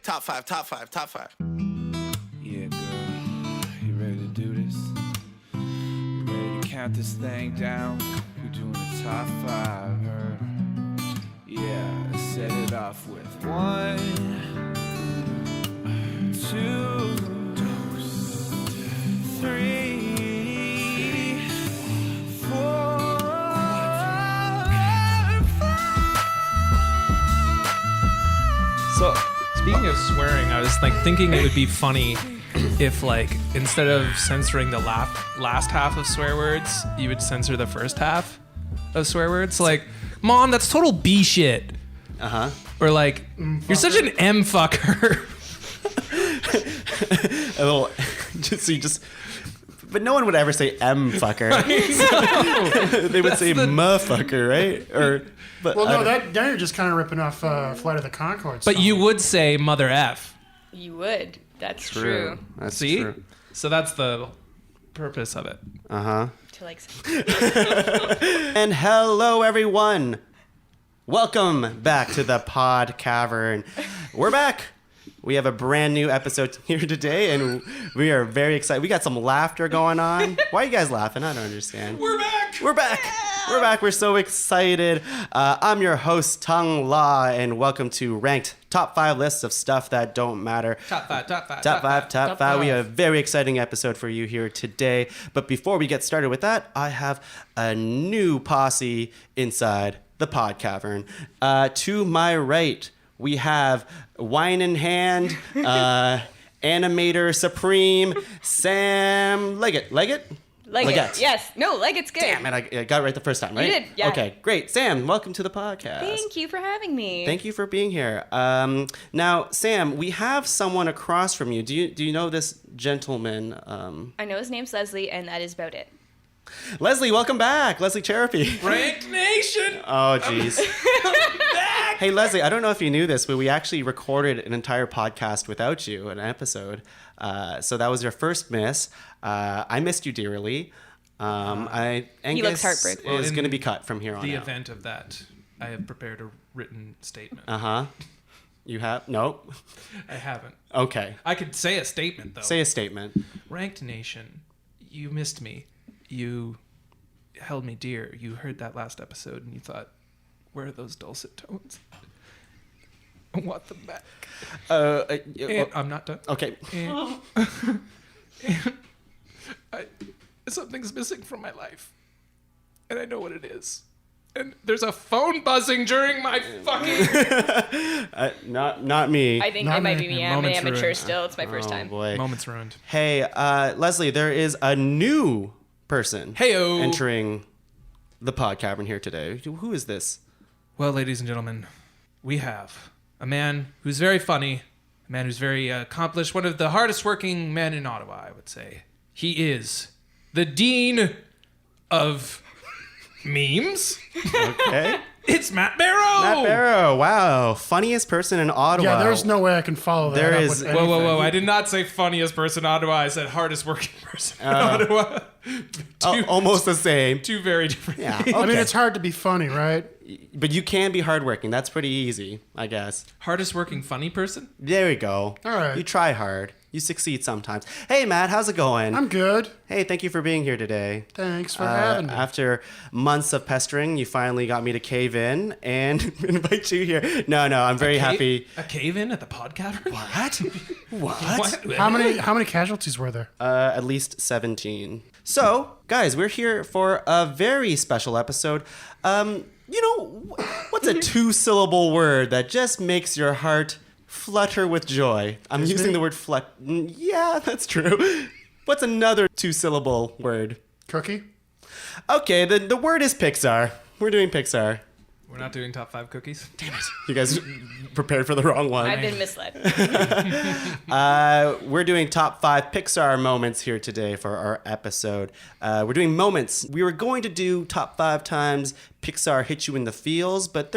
Top five. Yeah, girl. You ready to do this? You ready to count this thing down? We're doing the top 5, her. Yeah, let's set it off with 1, 2, 3, 4. So, speaking of swearing, I was thinking it would be funny if, instead of censoring the last half of swear words, you would censor the first half of swear words. Like, Mom, that's total B shit. Uh-huh. Or you're such an M fucker. A little, but no one would ever say M fucker. They would say motherfucker, right? Now you're just kind of ripping off Flight of the Conchords. But you would say mother F. You would. That's true. That's See? true. So that's the purpose of it. Uh-huh. To And hello, everyone. Welcome back to the Pod Cavern. We're back. We have a brand new episode here today, and we are very excited. We got some laughter going on. Why are you guys laughing? I don't understand. We're back! We're back! We're back. We're so excited. I'm your host, Tuong La, and welcome to Ranked Top 5 Lists of Stuff That Don't Matter. Top five. Top five. We have a very exciting episode for you here today. But before we get started with that, I have a new posse inside the Pod Cavern. To my right, we have wine in hand, animator supreme, Sam Leggatt. Leggatt? Yes. No, Leggatt's good. Damn it, I got it right the first time, right? You did, yeah. Okay, great. Sam, welcome to the podcast. Thank you for having me. Thank you for being here. Now, Sam, we have someone across from you. Do you know this gentleman? I know his name's Leslie, and that is about it. Leslie, welcome back. Leslie Cserepy. Ranked Nation! Oh, jeez. Hey, Leslie, I don't know if you knew this, but we actually recorded an entire podcast without you, an episode. So that was your first miss. I missed you dearly. He looks heartbroken. Is going to be cut from here on The out. event of that, I have prepared a written statement. Uh-huh. You have? Nope. I haven't. Okay. I could say a statement, though. Say a statement. Ranked Nation, you missed me. You held me dear. You heard that last episode and you thought, where are those dulcet tones? I want them back. I'm not done. Okay. Something's missing from my life. And I know what it is. And there's a phone buzzing during my fucking... Not me. I think Not it might me. be me. I'm Moments amateur ruined. still. It's my first time. Boy. Moments ruined. Hey, Leslie, there is a new person Heyo. entering the Pod Cavern here today. Who is this? Well, ladies and gentlemen, we have a man who's very funny, a man who's very accomplished, one of the hardest working men in Ottawa, I would say. He is the Dean of Memes. Okay. It's Matt Barrow! Matt Barrow. Wow. Funniest person in Ottawa. Yeah, there's no way I can follow that There up is- with Whoa, anything. I did not say funniest person in Ottawa. I said hardest working person in Ottawa. Almost the same. Two very different Yeah. things. I mean, okay. it's hard to be funny, right? But you can be hardworking. That's pretty easy, I guess. Hardest working funny person? There we go. All right. You try hard. You succeed sometimes. Hey, Matt, how's it going? I'm good. Hey, thank you for being here today. Thanks for having me. After months of pestering, you finally got me to cave in and invite you here. No, I'm very happy. A cave-in at the Pod Cavern? What? How many casualties were there? At least 17. So, guys, we're here for a very special episode. What's a two-syllable word that just makes your heart flutter with joy? I'm using the word flut. Yeah, that's true. What's another two-syllable word? Cookie? Okay, the word is Pixar. We're doing Pixar. We're not doing top 5 cookies? Damn it. You guys prepared for the wrong one. I've been misled. We're doing top 5 Pixar moments here today for our episode. We're doing moments. We were going to do top 5 times Pixar hit you in the feels, but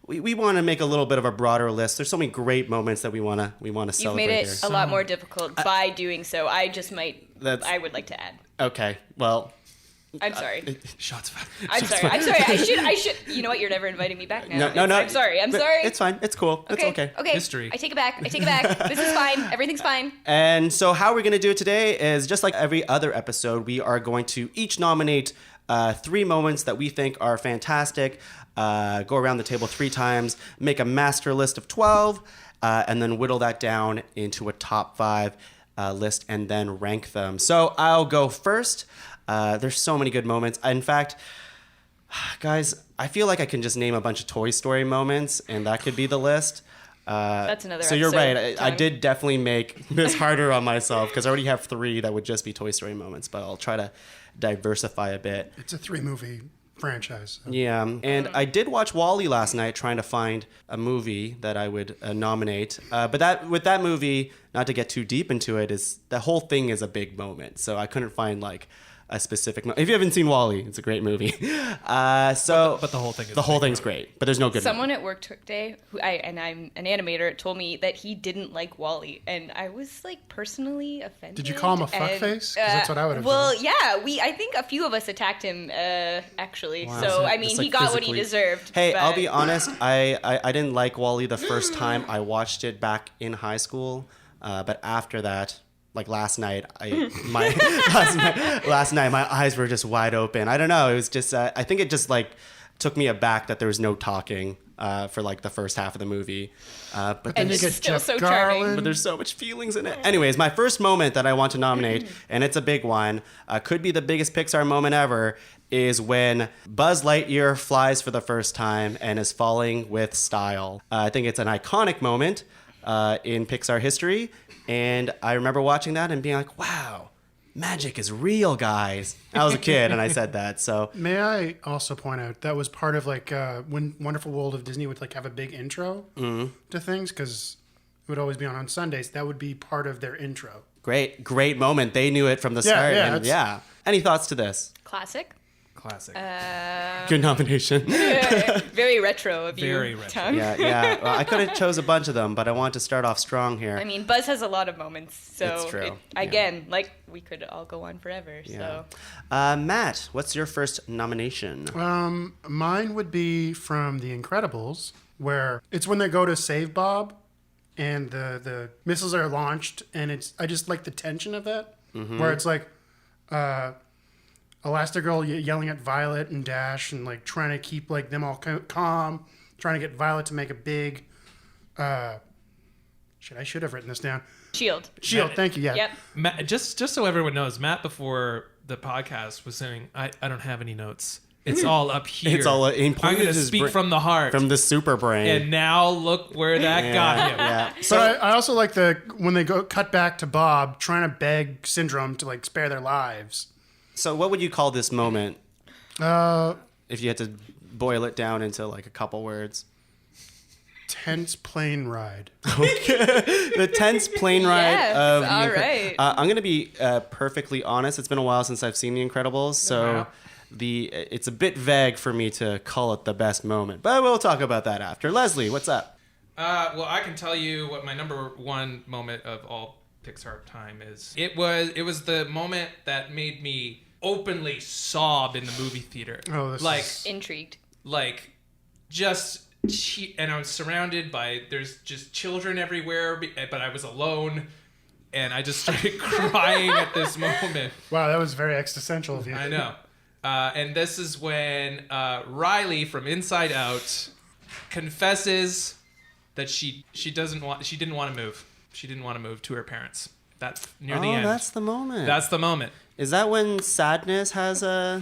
we want to make a little bit of a broader list. There's so many great moments that we want to You've celebrate made it here. a lot more difficult by doing so. I would like to add. Okay, well, I'm sorry. Shots fired. I'm sorry. I'm sorry. I should. You know what? You're never inviting me back now. No. I'm sorry. I'm But sorry. It's fine. It's cool. It's okay. Okay. History. I take it back. This is fine. Everything's fine. And so how we're going to do it today is just like every other episode, we are going to each nominate 3 moments that we think are fantastic, go around the table 3 times, make a master list of 12, and then whittle that down into a top 5 list and then rank them. So I'll go first. There's so many good moments. In fact, guys, I feel like I can just name a bunch of Toy Story moments and that could be the list. That's another So you're episode, right. I Tuong. did definitely make this harder on myself because I already have 3 that would just be Toy Story moments, but I'll try to diversify a bit. It's a 3-movie franchise. So. Yeah, and I did watch WALL-E last night trying to find a movie that I would nominate. But with that movie, not to get too deep into it, is the whole thing is a big moment. So I couldn't find like a specific moment. If you haven't seen WALL-E, it's a great movie. But the whole thing is the whole thing's great, but there's no good Someone moment. at work today, I'm an animator, told me that he didn't like WALL-E, and I was like personally offended. Did you call him a fuckface? 'Cause that's what I would have Well, done. yeah, I think a few of us attacked him actually. Wow. So I mean, Just, he like, got what he physically- deserved. Hey, but- I'll be honest. I didn't like WALL-E the first time I watched it back in high school, but after that, like last night, last night my eyes were just wide open. I don't know. It was just I think it just like took me aback that there was no talking for like the first half of the movie. But Then And you it's get still Jeff so charming. Garland. but there's so much feelings in it. Anyways, my first moment that I want to nominate, and it's a big one, could be the biggest Pixar moment ever, is when Buzz Lightyear flies for the first time and is falling with style. I think it's an iconic moment in Pixar history, and I remember watching that and being like, wow, magic is real, guys. I was a kid and I said that, so... May I also point out that was part of like when Wonderful World of Disney would like have a big intro to things because it would always be on Sundays. That would be part of their intro. Great moment. They knew it from the Yeah, start. yeah, and it's- yeah. Any thoughts to this? Classic. Classic. Good nomination. Very retro of you. Very retro. Tuong. Yeah. Well, I could have chose a bunch of them, but I want to start off strong here. I mean, Buzz has a lot of moments, so It's true. Again, like we could all go on forever. So Matt, what's your first nomination? Mine would be from The Incredibles, where it's when they go to save Bob, and the missiles are launched, and I just like the tension of that, where it's like Elastigirl yelling at Violet and Dash, and like trying to keep like them all calm, trying to get Violet to make a big. I should have written this down. Shield. Thank you. Yeah. Yep. Matt, just so everyone knows, Matt before the podcast was saying, I don't have any notes. It's all up here. It's all in I'm going to speak from the heart. from the super brain. And now look where that got him. Yeah. But I also like when they go cut back to Bob trying to beg Syndrome to like spare their lives. So what would you call this moment if you had to boil it down into like a couple words? Tense plane ride. The tense plane ride Yes, of the all right. I'm going to be perfectly honest. It's been a while since I've seen The Incredibles, so Wow. it's a bit vague for me to call it the best moment. But we'll talk about that after. Leslie, what's up? Well, I can tell you what my number one moment of all Pixar time is. It was the moment that made me openly sob in the movie theater. Oh, this like is- Intrigued. like just and I was surrounded by there's just children everywhere, but I was alone, and I just started crying at this moment. Wow, that was very existential of you. I know. And this is when Riley from Inside Out confesses that she didn't want to move. She didn't want to move to her parents. That's near the end. That's the moment. That's the moment. Is that when sadness has a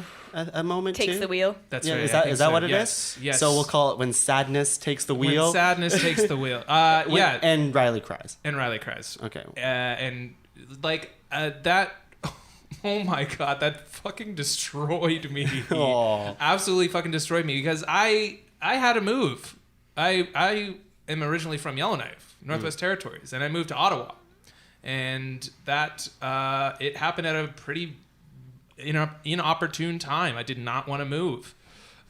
moment Takes too? the wheel. That's Yeah, right. is I that think is that so. what it is? Yes. Yes. So we'll call it when sadness takes the wheel. When sadness takes the wheel. Yeah. And Riley cries. And Riley cries. Okay. And like that. Oh my god, that fucking destroyed me. Aw. Absolutely fucking destroyed me because I had to move. I am originally from Yellowknife, Northwest Territories, and I moved to Ottawa. And that it happened at a pretty inopportune time. I did not want to move.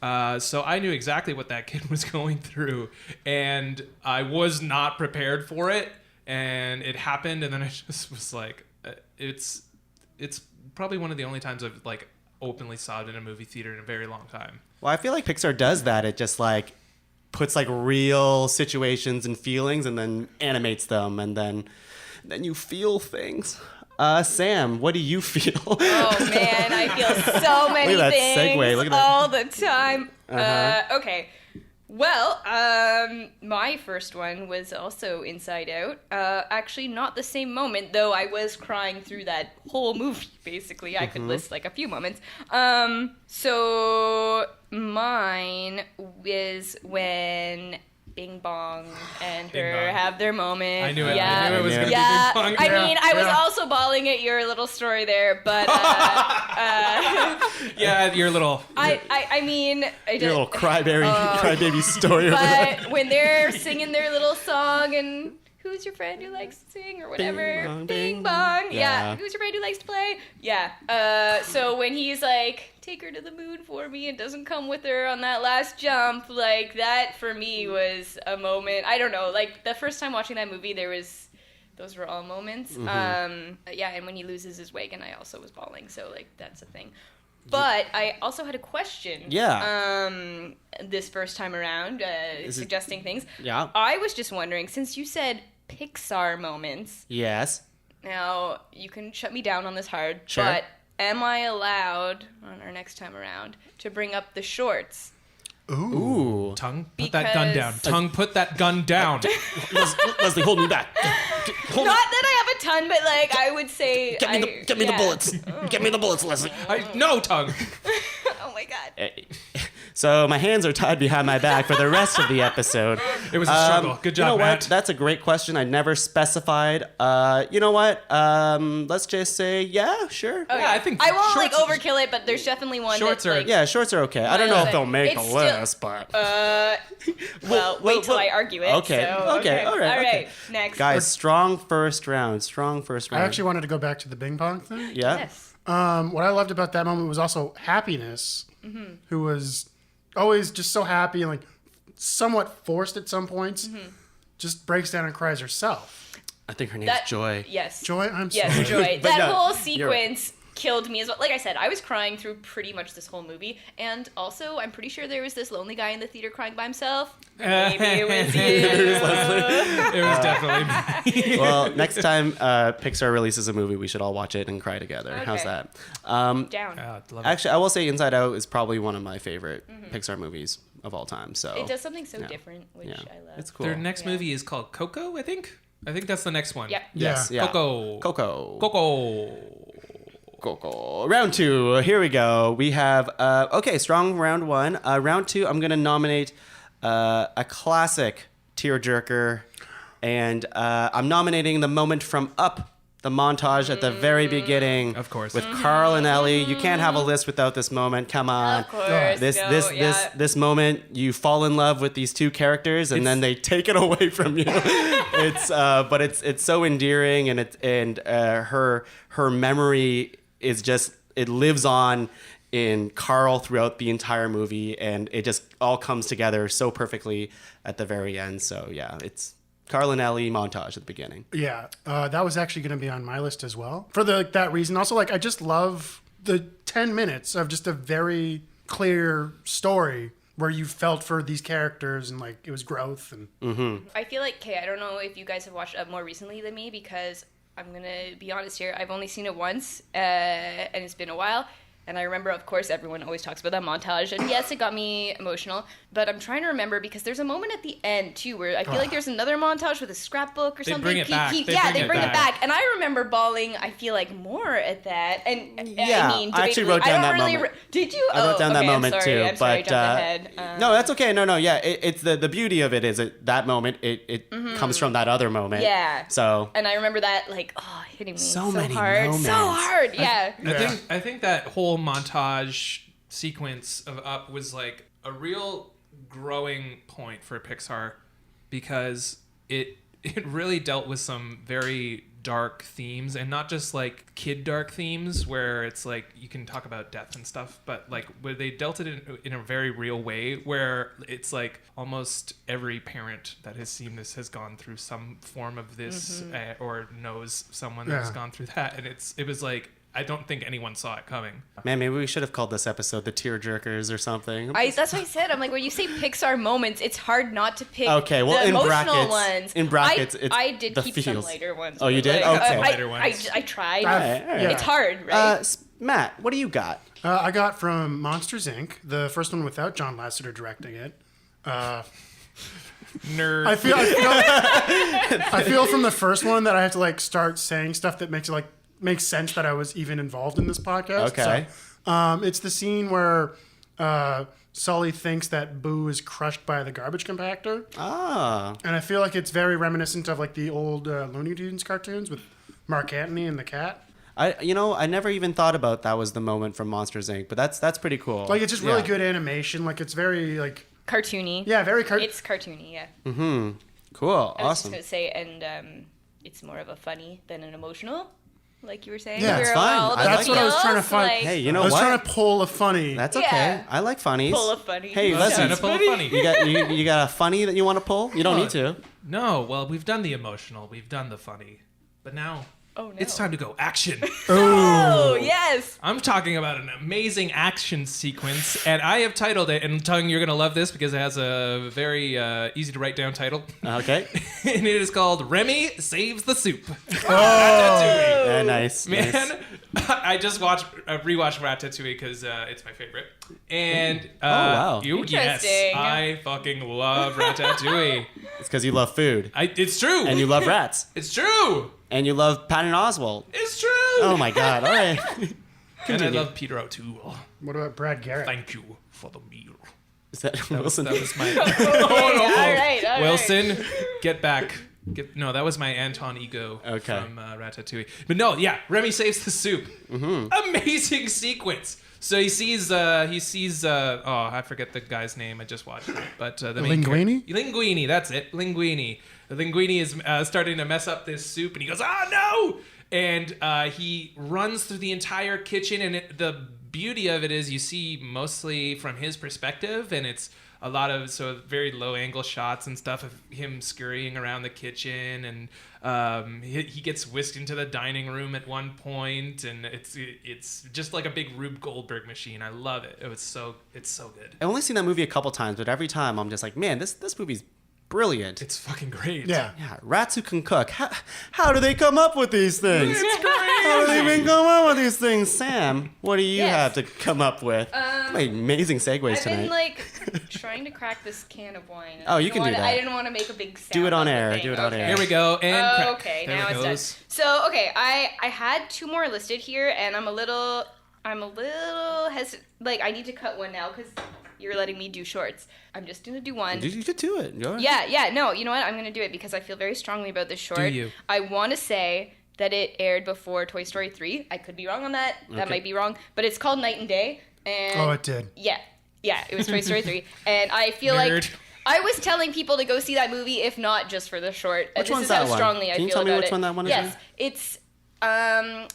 So I knew exactly what that kid was going through, and I was not prepared for it. And it happened, and then I just was like, it's probably one of the only times I've like openly sobbed in a movie theater in a very long time. Well, I feel like Pixar does that. It just like puts like real situations and feelings and then animates them, and then you feel things. Sam, what do you feel? Oh man, I feel so many Look at that things segue. Look at that. all the time. Uh-huh. Okay. Well, my first one was also Inside Out. Actually, not the same moment, though I was crying through that whole movie, basically. I could list like a few moments. So mine was when Bing Bong and Bing her Bong. have their moment. I knew it. Yeah. I knew it was going to Yeah, be Bing Bong. I mean, I was Yeah. also bawling at your little story there, but Yeah, your little... I mean, I Your did. little crybaby story. over there. But when they're singing their little song and who's your friend who likes to sing or whatever, bong, bing bing. bong, Yeah. yeah. Who's your friend who likes to play? Yeah. So when he's like, take her to the moon for me and doesn't come with her on that last jump, like that for me was a moment. I don't know, like the first time watching that movie, those were all moments. Yeah, and when he loses his wig, and I also was bawling, so like that's a thing. But I also had a question. Yeah. This first time around, suggesting things. Yeah. I was just wondering, since you said Pixar moments, Yes. now you can shut me down on this hard, Sure. but am I allowed on our next time around to bring up the shorts? Ooh. Tongue, put that gun down. Tongue, put that gun down. Leslie, hold me back. Hold Not me. that I have a ton, but like I would say, Get me the bullets. Get me the bullets, Leslie. No, Tongue. Oh my god. So my hands are tied behind my back for the rest of the episode. It was a struggle. Good job, you know Matt. what? That's a great question. I never specified. You know what? Let's just say, yeah, sure. Okay. Yeah, I think I won't like shorts- overkill it, but there's definitely one Shorts that's are- like, Yeah, shorts are okay. I don't know if they'll make It's the still- list, but well, wait till I argue it. okay, so, okay, all right, okay. Next, guys, strong first round. I actually wanted to go back to the Bing Bong thing. yeah. yes. What I loved about that moment was also Happiness, who was always just so happy and like somewhat forced at some points, just breaks down and cries herself. I think her name's Joy. Yes. Joy, I'm Yes, sorry. Joy. But That no, whole you're right. sequence killed me as well. Like I said, I was crying through pretty much this whole movie, and also I'm pretty sure there was this lonely guy in the theater crying by himself. Maybe it was you. It was definitely me. Well, next time Pixar releases a movie, we should all watch it and cry together. How's Okay. that? Down. Love it. Actually, I will say Inside Out is probably one of my favorite Pixar movies of all time. So It does something so Yeah. different, which yeah, I love. it's cool. Their next Yeah. movie is called Coco, I think. I think that's the next one. Yep. Yes, Yeah. yeah. Coco. Coco. Round two. Here we go. We have okay, strong round one. Round two. I'm gonna nominate a classic tearjerker, and I'm nominating the moment from Up. The montage at the very beginning, Of course. with Carl and Ellie. You can't have a list without this moment. Come on, Of course. this moment, you fall in love with these two characters, and then they take it away from you. But it's so endearing, and her memory is just, it lives on in Carl throughout the entire movie, and it just all comes together so perfectly at the very end. So yeah, it's Carl and Ellie montage at the beginning. Yeah, that was actually going to be on my list as well for that reason. Also, like I just love the 10 minutes of just a very clear story where you felt for these characters and like it was growth and I feel like, I don't know if you guys have watched Up more recently than me, because I'm going to be honest here. I've only seen it once, and it's been a while. And I remember, of course, everyone always talks about that montage. And yes, it got me emotional. But I'm trying to remember, because there's a moment at the end, too, where I feel like there's another montage with a scrapbook or They something. bring it back. They They bring bring it it back. And I remember bawling, I feel like, more at that. And Yeah, I mean, I actually debatably- wrote down I don't that really moment. Did you? I wrote down that okay, moment I'm sorry. too, I'm sorry, I but jumped ahead. no, that's okay. No, yeah, it's the beauty of it is that moment it comes from that other moment. Yeah. So And I remember that, like, hitting me So so, many hard. moments. So hard, yeah. I think that whole montage sequence of Up was like a real growing point for Pixar, because it really dealt with some very dark themes, and not just like kid dark themes where it's like you can talk about death and stuff, but like where they dealt it in a very real way, where it's like almost every parent that has seen this has gone through some form of this or knows someone that's Yeah. gone through that, and it was like I don't think anyone saw it coming. Man, maybe we should have called this episode the Tear Jerkers or something. That's what I said. I'm like, when you say Pixar moments, it's hard not to pick Okay, well, the in emotional brackets- ones. in brackets, it's I did the keep some feels. lighter ones. Oh, you but, did? like, Okay. Lighter ones. I tried. All right, all right. It's hard, right? Matt, what do you got? I got from Monsters Inc., the first one without John Lasseter directing it. Nerd. I feel from the first one that I have to like start saying stuff that makes sense that I was even involved in this podcast. Okay. So, it's the scene where Sully thinks that Boo is crushed by the garbage compactor, Ah. and I feel like it's very reminiscent of like the old Looney Tunes cartoons with Mark Antony and the cat. I never even thought about that was the moment from Monsters Inc., but that's pretty cool. Like it's just really Yeah. good animation. Like it's very like Cartoony. yeah, very It's cartoony, yeah. Cool. I was just Awesome. going to say, and it's more of a funny than an emotional, like you were saying. Yeah, We it's were fine. all I That's like what I was feels, trying to find. like, Hey, you I know was what? trying to pull a funny. That's okay. Yeah. I like funnies. Full of funny. Hey, Yeah. Leslie, Santa full of funny. you got a funny that you want to pull? You don't need to. No, well, we've done the emotional, we've done the funny, but now Oh, no. it's time to go action. Oh, yes. I'm talking about an amazing action sequence, and I have titled it, and Tuong, you're gonna love this because it has a very easy to write down title, Okay. and it is called Remy Saves the Soup. Ratatouille. Yeah, nice. Man, nice. I just rewatched Ratatouille because it's my favorite. And wow. Yes, Interesting. I fucking love Ratatouille. It's because you love food. It's true. And you love rats. It's true. And you love Patton Oswalt. It's true. Oh my god. All right. And I Continue. love Peter O'Toole. What about Brad Garrett? Thank you for the meal. Is that That was Wilson? my Okay, all right. Wilson. Get back. No, that was my Anton Ego Okay. from Ratatouille. But no, yeah, Remy saves the soup. Amazing sequence. So he sees. Oh, I forget the guy's name. I just watched it. But the main Linguini? Linguini. That's it. Linguini. The Linguini is starting to mess up this soup, and he goes, "Oh no!" And he runs through the entire kitchen, and the beauty of it is you see mostly from his perspective, and it's a lot of very low angle shots and stuff of him scurrying around the kitchen, and he gets whisked into the dining room at one point, and it's just like a big Rube Goldberg machine. I love it. It's so good. I've only seen that movie a couple times, but every time I'm just like, man, this movie's brilliant. It's fucking great. Yeah. Yeah, rats who can cook. How do they come up with these things? It's great. How do they even come up with these things? Sam, what do you Yes. have to come up with? Amazing segues I've tonight. been like trying to crack this can of wine. Oh, you can do that. I didn't want to make a big sound. Do it on the air, thing. do it on Okay. air. Here we go. And crack. Okay, There now it it's goes. done. So okay, I had two more listed here, and I'm a little hesitant. Like I need to cut one now because you're letting me do shorts. I'm just gonna do one. You could do it. Go ahead. Yeah. No, you know what? I'm gonna do it because I feel very strongly about this short. Do you? I want to say that it aired before Toy Story 3. I could be wrong on that. That Okay. might be wrong, but it's called Night and Day. And Oh, it did. Yeah, it was Toy Story 3, and I feel Nerd. like I was telling people to go see that movie, if not just for the short. Which this one's is that how one? strongly I Can you feel tell me about which it. one that one is? Yes, it's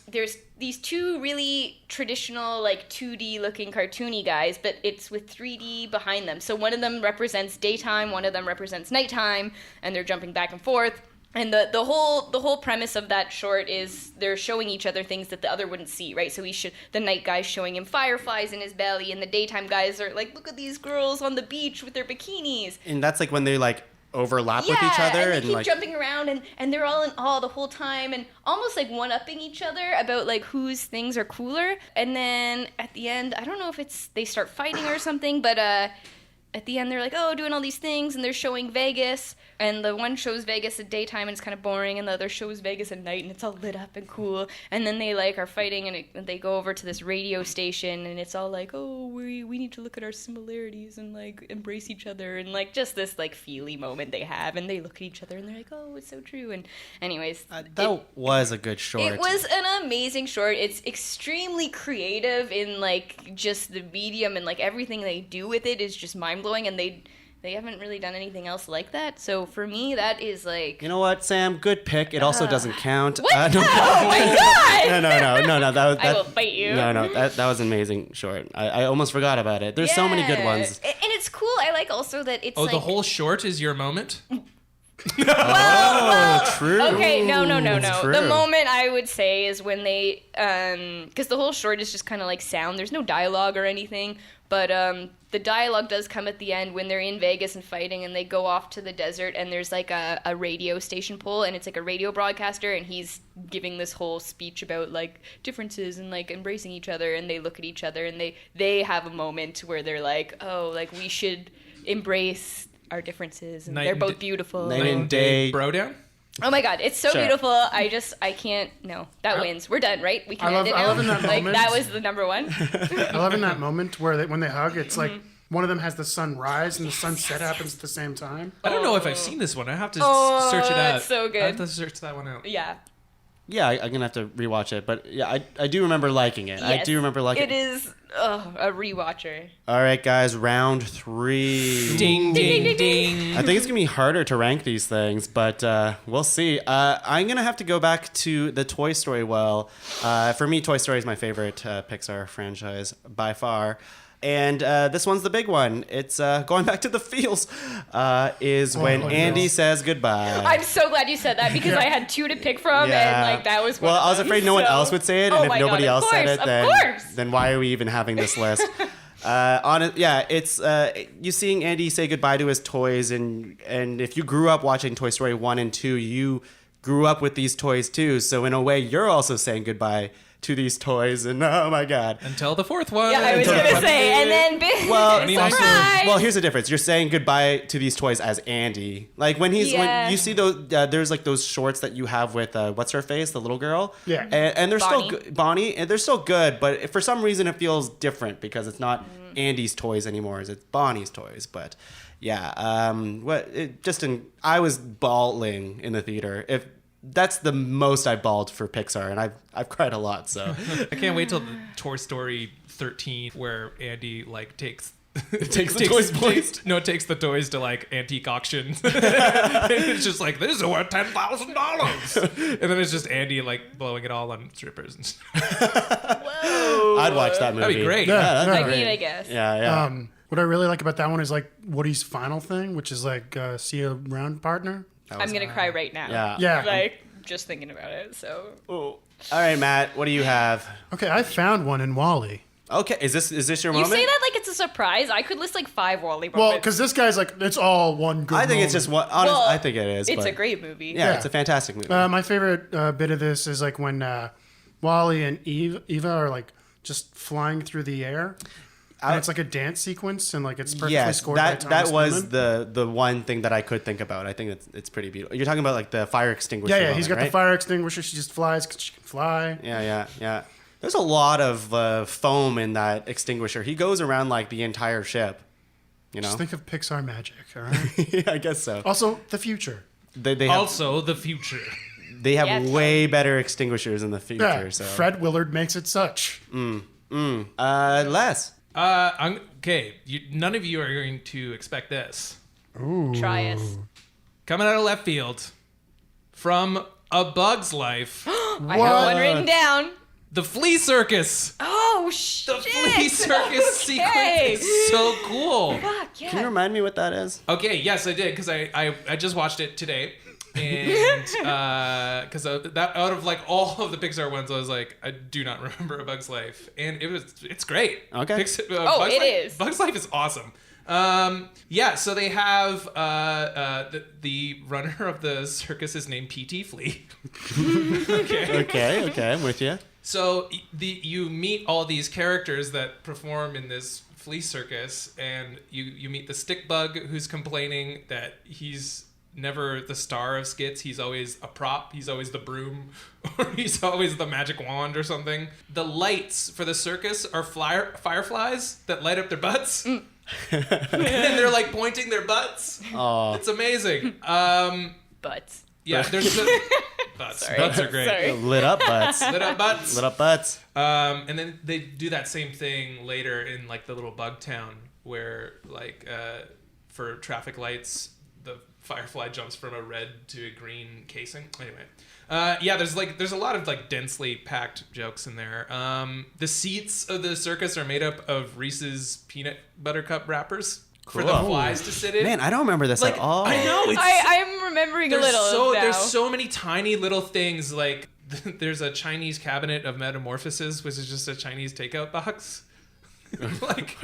there's these two really traditional like 2D looking cartoony guys, but it's with 3D behind them. So one of them represents daytime, one of them represents nighttime, and they're jumping back and forth. And the whole premise of that short is they're showing each other things that the other wouldn't see, right? So the night guy's showing him fireflies in his belly, and the daytime guys are like, look at these girls on the beach with their bikinis. And that's like when they like overlap with each other and they and keep like jumping around, and they're all in awe the whole time, and almost like one-upping each other about like whose things are cooler. And then at the end, I don't know if they start fighting or something, but at the end they're like, oh, doing all these things, and they're showing Vegas, and the one shows Vegas at daytime and it's kind of boring, and the other shows Vegas at night and it's all lit up and cool. And then they like are fighting, and they go over to this radio station, and it's all like, oh, we need to look at our similarities and like embrace each other, and like just this like feely moment they have, and they look at each other and they're like, oh, it's so true. And anyways, that was a good short. it was an amazing short. It's extremely creative in like just the medium, and like everything they do with it is just mind-blowing, and they haven't really done anything else like that. So for me, that is like... You know what, Sam? Good pick. It also doesn't count. What? No, Oh my god! no. That I will fight you. No, that was an amazing short. I almost forgot about it. There's so many good ones. And it's cool. I like also that it's Oh, like... the whole short is your moment? Well, true. Okay, no. It's true. The moment I would say is when they, because the whole short is just kind of like sound. There's no dialogue or anything, but the dialogue does come at the end when they're in Vegas and fighting, and they go off to the desert, and there's like a radio station pole, and it's like a radio broadcaster, and he's giving this whole speech about like differences and like embracing each other, and they look at each other, and they have a moment where they're like, oh, like we should embrace our differences, and Night they're and both d- beautiful. Night and day. Bro down? Oh my god, it's so Sure. beautiful. I can't. No, that wins. We're done, right? We can end it I now. love in that Like moment. that was the number one. I love in that moment where when they hug, it's like Mm-hmm. one of them has the sun rise and the sunset happens at the same time. I don't know if I've seen this one. I have to Oh, search it out. it's so good. I have to search that one out. Yeah. Yeah, I'm gonna have to rewatch it, but yeah, I do remember liking it. I Yes. do remember liking It is a rewatcher. All right, guys, round 3. Ding, ding, ding. I think it's gonna be harder to rank these things, but we'll see. I'm gonna have to go back to the Toy Story well. For me, Toy Story is my favorite Pixar franchise by far. And this one's the big one. It's going back to the feels. Is when no. Andy says goodbye. I'm so glad you said that because I had two to pick from, and like that was one Well, of I was them, afraid no one so- else would say it, Oh and if my nobody God, of else said course, it, of course. then why are we even having this list? It's you seeing Andy say goodbye to his toys, and if you grew up watching Toy Story 1 and 2, you grew up with these toys too. So in a way, you're also saying goodbye to these toys, and oh my god. Until the fourth one. Yeah, I was Until gonna the- say, and then Well, surprise. well, here's the difference. You're saying goodbye to these toys as Andy. Like when Yeah. when you see those, there's like those shorts that you have with what's her face, the little girl. Yeah. and they're Bonnie. still good, Bonnie, and they're still good, but for some reason it feels different because it's not Andy's toys anymore. It's Bonnie's toys. But yeah, I was bawling in the theater. If that's the most I bawled for Pixar, and I've cried a lot. So I can't wait till the Toy Story 13 where Andy like takes takes the toys. takes the toys to like antique auction. And it's just like, this is worth $10,000. And then it's just Andy like blowing it all on strippers and stuff. I'd watch that movie. That'd be great. Yeah, that'd be I great. mean, I guess. Yeah. What I really like about that one is like Woody's final thing, which is like see you around, partner. I'm gonna cry right now. Yeah. Yeah. Like just thinking about it. So All right, Matt. What do you have? Okay, I found one in Wall-E. Okay, is this your you moment? say that like it's a surprise. I could list like 5 Wall-E Well, moments. because this guy's like, it's all one good I think it's moment. just one. Honest, Well, I think it is. it's but a great movie. Yeah, Yeah. it's a fantastic movie. My favorite bit of this is like when Wally and Eva are like just flying through the air. And it's like a dance sequence, and like it's perfectly yes, scored by that Thomas was Newman. the one thing that I could think about. I think it's pretty beautiful. You're talking about like the fire extinguisher. Yeah, he's got moment, the right? fire extinguisher. She just flies because she can fly. Yeah. There's a lot of foam in that extinguisher. He goes around like the entire ship. You know. Just think of Pixar magic, all right? Yeah, I guess so. Also, the future. They have Also, the future. they have Yeah, way better extinguishers in the future. Yeah, So Fred Willard makes it such. Les. Okay, none of you are going to expect this. Try us. Coming out of left field, from A Bug's Life, I have one written down. the Flea Circus. Oh shit! The Flea Circus sequence Okay. is so cool. Fuck Can you yeah. remind me what that is? Okay, yes, I did because I just watched it today, and because that out of like all of the Pixar ones, I was like, I do not remember A Bug's Life, and it's great. Okay. Oh, Bugs it Life, is. Bug's Life is awesome. Yeah, so they have the runner of the circus is named P.T. Flea. Okay, I'm with you. So you meet all these characters that perform in this flea circus, and you meet the stick bug who's complaining that he's never the star of skits. He's always a prop. He's always the broom, or he's always the magic wand or something. The lights for the circus are fireflies that light up their butts. And they're like pointing their butts. Oh, It's amazing. Butts. Yeah, there's butts. Sorry. Butts are great. Sorry. lit up butts. Lit up butts. Lit up butts. And then they do that same thing later in like the little bug town where like for traffic lights the firefly jumps from a red to a green casing. Anyway, yeah, there's a lot of like densely packed jokes in there. The seats of the circus are made up of Reese's peanut butter cup wrappers. for the flies to sit in. Man, I don't remember this like at all. I know it's I'm remembering a little now. There's so many tiny little things. Like there's a Chinese cabinet of metamorphoses, which is just a Chinese takeout box. Like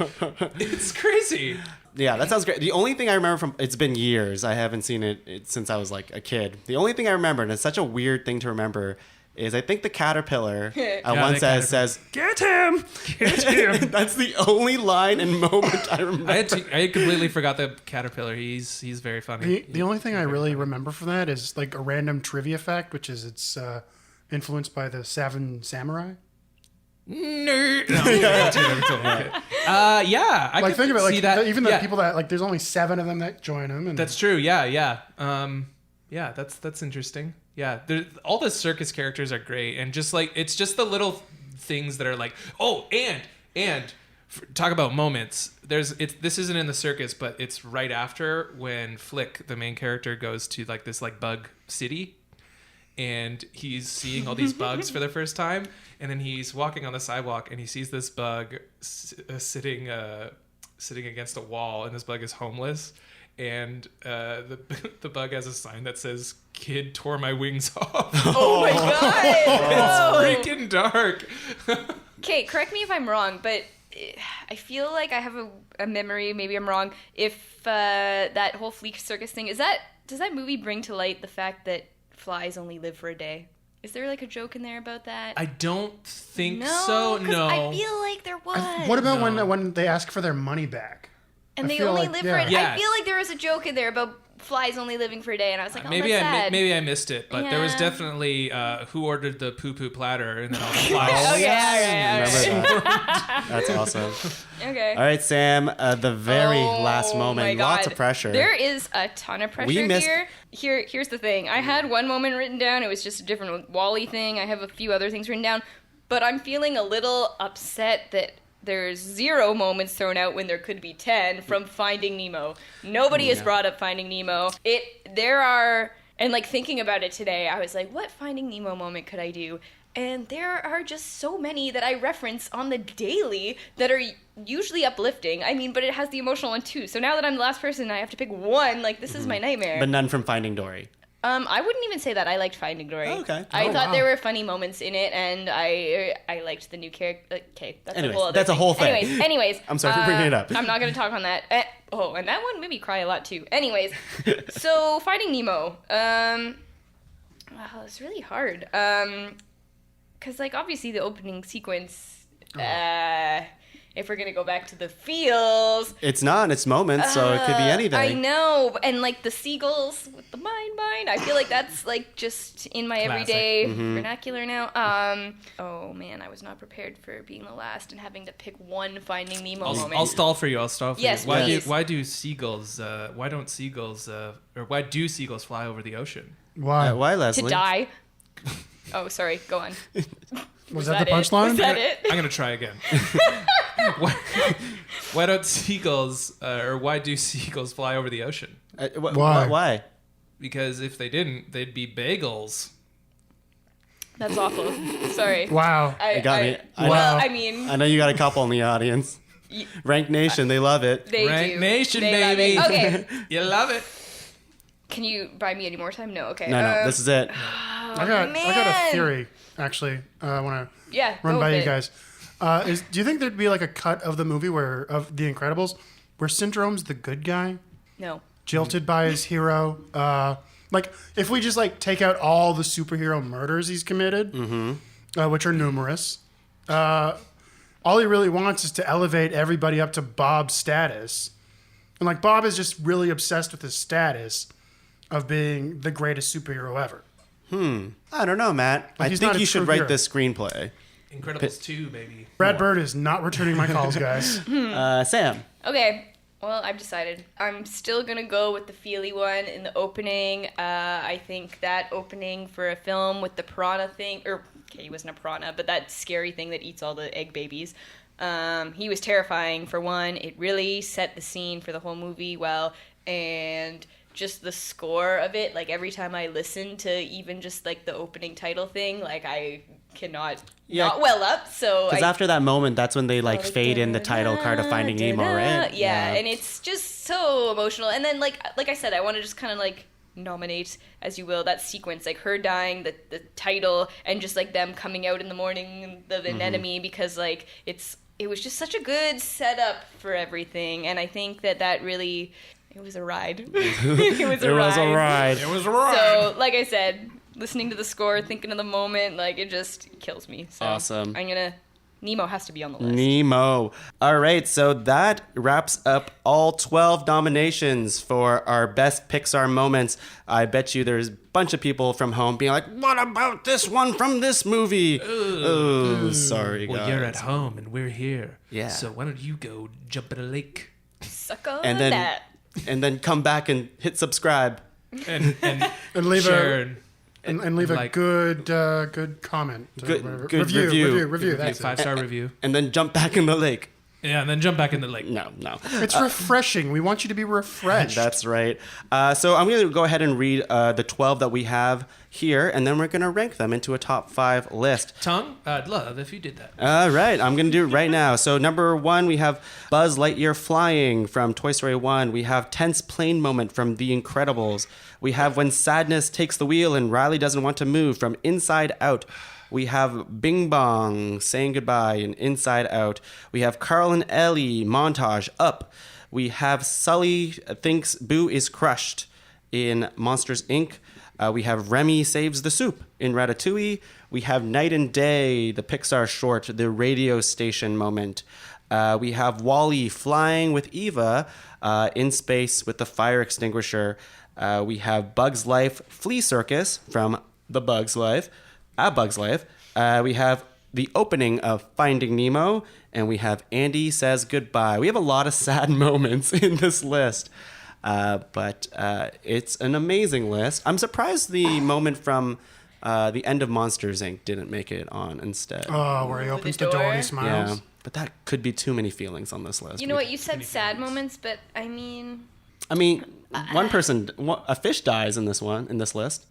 it's crazy. Yeah, that sounds great. The only thing I remember from it's been years. I haven't seen it since I was like a kid. The only thing I remember, and it's such a weird thing to rember, is I think the caterpillar one says, "Get him! Get him!" That's the only line and moment I remember. I had completely forgot the caterpillar. He's very funny. The only thing I really remember from that is like a random trivia fact, which is it's influenced by the Seven Samurai. Nerd. No, yeah, I Like could think about it, see like that. even the yeah. people that like there's only 7 of them that join him. And That's true. Yeah. Yeah, that's interesting. Yeah, all the circus characters are great, and just like it's just the little things that are like, oh, and talk about moments. This isn't in the circus, but it's right after when Flick, the main character, goes to like this like bug city, and he's seeing all these bugs for the first time, and then he's walking on the sidewalk and he sees this bug sitting against a wall, and this bug is homeless. And the bug has a sign that says "Kid tore my wings off." Oh my god! It's freaking dark. Okay, correct me if I'm wrong, but I feel like I have a memory. Maybe I'm wrong. If that whole flea circus thing does that movie bring to light the fact that flies only live for a day? Is there like a joke in there about that? I don't think no, so. 'cause No. I feel like there was. what about when they ask for their money back? And I they feel only like- live yeah. for a day. Yeah. I feel like there was a joke in there about flies only living for a day, and I was like, oh, maybe that's sad. maybe I missed it, but there was Yeah. definitely who ordered the poo poo platter, and then all the flies. Okay, all right. Remember that? That's awesome. Okay. All right, Sam. The very last Oh my moment. God. Lots of pressure. There is a ton of pressure We missed- here. Here's the thing. I had one moment written down. It was just a different WAAALLLEE thing. I have a few other things written down, but I'm feeling a little upset that there's 0 moments thrown out when there could be 10 from Finding Nemo. Nobody has brought up Finding Nemo. There are, and like thinking about it today, I was like, what Finding Nemo moment could I do? And there are just so many that I reference on the daily that are usually uplifting. I mean, but it has the emotional one too. So now that I'm the last person, I have to pick one. Like, this is my nightmare. but none from Finding Dory. I wouldn't even say that. I liked Finding Dory. Oh, okay. I Oh, thought wow. there were funny moments in it, and I liked the new character. Okay, that's Anyways, a whole other that's a thing. whing thing. Anyways. I'm sorry for bringing it up. I'm not going to talk on that. And that one made me cry a lot too. Anyways, so Finding Nemo. Wow, it's really hard. Because like obviously the opening sequence. If we're gonna go back to the feels, It's not. It's moments, so it could be anything. I know, and like the seagulls with the mine. I feel like that's like just in my Classic. everyday vernacular now. Oh man, I was not prepared for being the last and having to pick one Finding Nemo moment. I'll stall for you. Yes, you. please. Why do seagulls? Why do seagulls fly over the ocean? Why? Why, Leslie? To die. Oh, sorry. Go on. Was that the it? punchline? Was that it? I'm gonna try again. why don't seagulls, or why do seagulls fly over the ocean? Why? Why? Because if they didn't, they'd be bagels. That's awful. Sorry. Wow. I got me. Well, Wow. I mean, I know you got a couple in the audience. Rank Nation, they love it. they Rank do. Nation, They love baby. it. Okay. You love it. Can you buy me any more time? No. Okay. No, this is it. I got a man. theory, actually. I want to Yeah. run go by with you it. guys. Do you think there'd be like a cut of the movie of The Incredibles where Syndrome's the good guy, No. jilted by his hero? Like if we just like take out all the superhero murders he's committed, which are numerous, all he really wants is to elevate everybody up to Bob's status, and like Bob is just really obsessed with his status of being the greatest superhero ever. I don't know, Matt. I he's think not a you should true write hero. this screenplay. Incredibles 2, baby. Brad Bird is not returning my calls, guys. Sam. Okay. Well, I've decided. I'm still gonna go with the Feely one in the opening. I think that opening for a film with the piranha thing, or okay, he wasn't a piranha, but that scary thing that eats all the egg babies. He was terrifying for one. It really set the scene for the whole movie well, and just the score of it. Like every time I listen to even just like the opening title thing, like I cannot Yeah. not well up. So Because after that moment, that's when they like like, fade in the title card of Finding Nemo, right? Yeah, and it's just so emotional. And then like I said, I want to just kind of like nominate, as you will, that sequence, like her dying, the title, and just like them coming out in the morning, the anemone, because like it was just such a good setup for everything. And I think that really, it was a ride. It was a ride. It was a ride. So, like I said, listening to the score, thinking of the moment, like it just kills me. So Awesome. Nemo has to be on the list. Nemo. All right, so that wraps up all 12 nominations for our best Pixar moments. I bet you there's a bunch of people from home being like, what about this one from this movie? Oh, sorry, guys. Well, you're at home and we're here. Yeah. So why don't you go jump in a lake Suck on And then- that. And then come back and hit subscribe. and And leave share and leave a like- good comment. or Good- whatever. good review. a That's it. 5-star review. And then jump back in the lake. Yeah, and then jump back in the lake. No. It's refreshing. We want you to be refreshed. That's right. So I'm going to go ahead and read the 12 that we have here, and then we're going to rank them into a top 5 list. Tongue, I'd love if you did that. All right, I'm going to do it right now. So number 1, we have Buzz Lightyear flying from Toy Story 1. We have Tense Plane Moment from The Incredibles. We have When Sadness Takes the Wheel and Riley Doesn't Want to Move from Inside Out. We have Bing Bong saying goodbye in Inside Out. We have Carl and Ellie montage Up. We have Sully thinks Boo is crushed in Monsters Inc. We have Remy saves the soup in Ratatouille. We have Night and Day, the Pixar short, the radio station moment. We have Wall-E flying with Eva in space with the fire extinguisher. We have Bug's Life Flea Circus from The Bug's Life. Bug's Life. We have the opening of Finding Nemo, and we have Andy Says Goodbye. We have a lot of sad moments in this list, but it's an amazing list. I'm surprised the moment from the end of Monsters, Inc. didn't make it on instead. Oh, where he opens the the door and door? he smiles. Yeah, but that could be too many feelings on this list. You know what? You said sad moments, but I mean, one person, a fish dies in this list.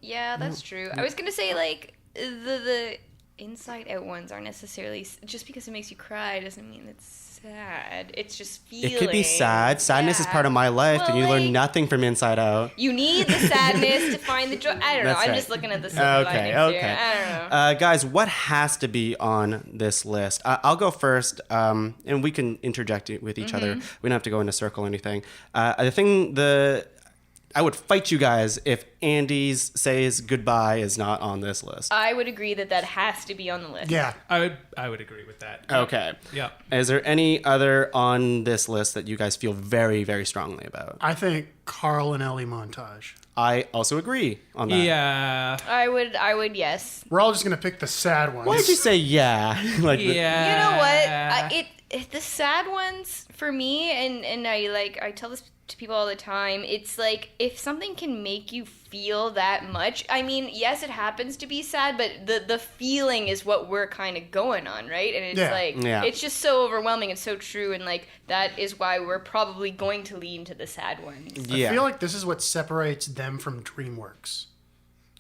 yeah, that's true. I was gonna say like the Inside Out ones aren't necessarily just because it makes you cry doesn't mean it's sad. It's just feeling. It could be sad. Sadness is part of my life, and you Well, learn like, nothing from Inside Out. You need the sadness to find the joy. I don't know. That's I'm right. just looking at the silver linings here. I don't know. Guys, what has to be on this list? I'll go first, and we can interject it with each other. We don't have to go in a circle or anything. I would fight you guys if Andy's Says Goodbye is not on this list. I would agree that has to be on the list. Yeah. I would agree with that. Okay. Yeah. Is there any other on this list that you guys feel very, very strongly about? I think Carl and Ellie montage. I also agree on that. Yeah. I would, yes. We're all just gonna pick the sad ones. Why did you say yeah? Like Yeah. You know what? The sad ones for me, and I tell this to people all the time. It's like if something can make you feel that much. I mean, yes, it happens to be sad, but the feeling is what we're kind of going on, right? And it's it's just so overwhelming and so true, and like that is why we're probably going to lean to the sad ones. Yeah. I feel like this is what separates them from DreamWorks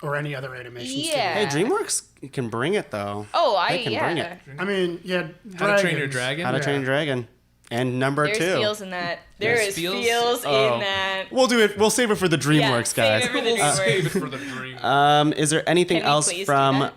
or any other animation Yeah. studio. Hey, DreamWorks can bring it though. Oh, They can bring it. I mean, yeah. How to Train Your dragons. Dragon? How to Train Your Dragon. And number There's 2. feels in that. There There's is feels? feels Oh. in that. We'll do it. We'll save it for the DreamWorks, Yeah, guys. save it for the We'll DreamWorks. save it for the dream. Is there anything Can we else please do from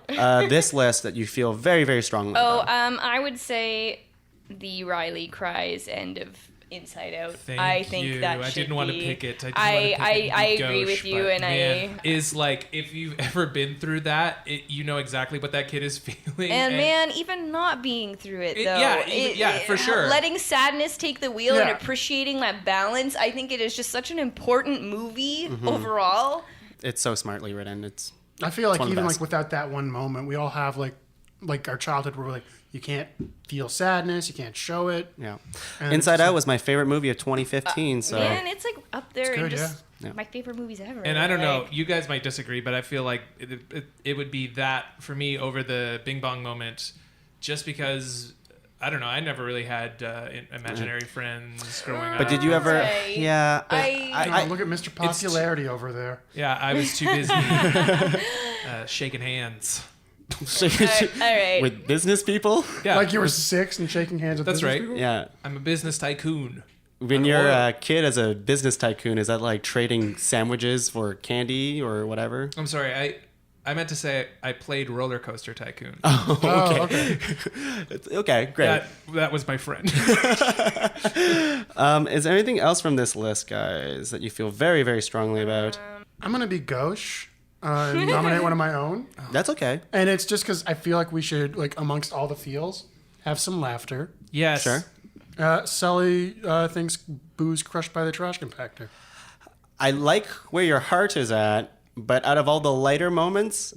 this list that you feel very, very strongly Oh, about? I would say the Riley cries end of Inside Out. Thank I think you. that I should didn't want to be- pick it. I agree with you, and is like if you've ever been through that, you know exactly what that kid is feeling. And man, even not being through it though, yeah, for sure. Letting sadness take the wheel and Yeah. appreciating that balance, I think it is just such an important movie overall. It's so smartly written. It's I feel like one of the even best. like without that one moment, we all have like our childhood where we're like, you can't feel sadness, you can't show it. yeah. And Inside it's Out was my favorite movie of 2015. So Man, it's like up there It's and good, just yeah. my favorite movies ever. And I don't know, Like, you guys might disagree, but I feel like it would be that for me over the Bing Bong moment, just because I don't know. I never really had imaginary friends growing up. But did you ever? Right. Yeah. I- look at Mr. Popularity over there. Yeah, I was too busy shaking hands. All right. With business people? Yeah, Like you were 6 and shaking hands with That's business right. people? Yeah. I'm a business tycoon. When you're a kid as a business tycoon, is that like trading sandwiches for candy or whatever? I'm sorry, I meant to say I played Roller Coaster Tycoon. Oh, okay. Okay, great. That was my friend. Is there anything else from this list, guys, that you feel very, very strongly about? I'm going to be gauche. Nominate one of my own. That's okay. And it's just because I feel like we should, like, amongst all the feels, have some laughter. Yes. Sure. Sully thinks booze crushed by the trash compactor. I like where your heart is at, but out of all the lighter moments,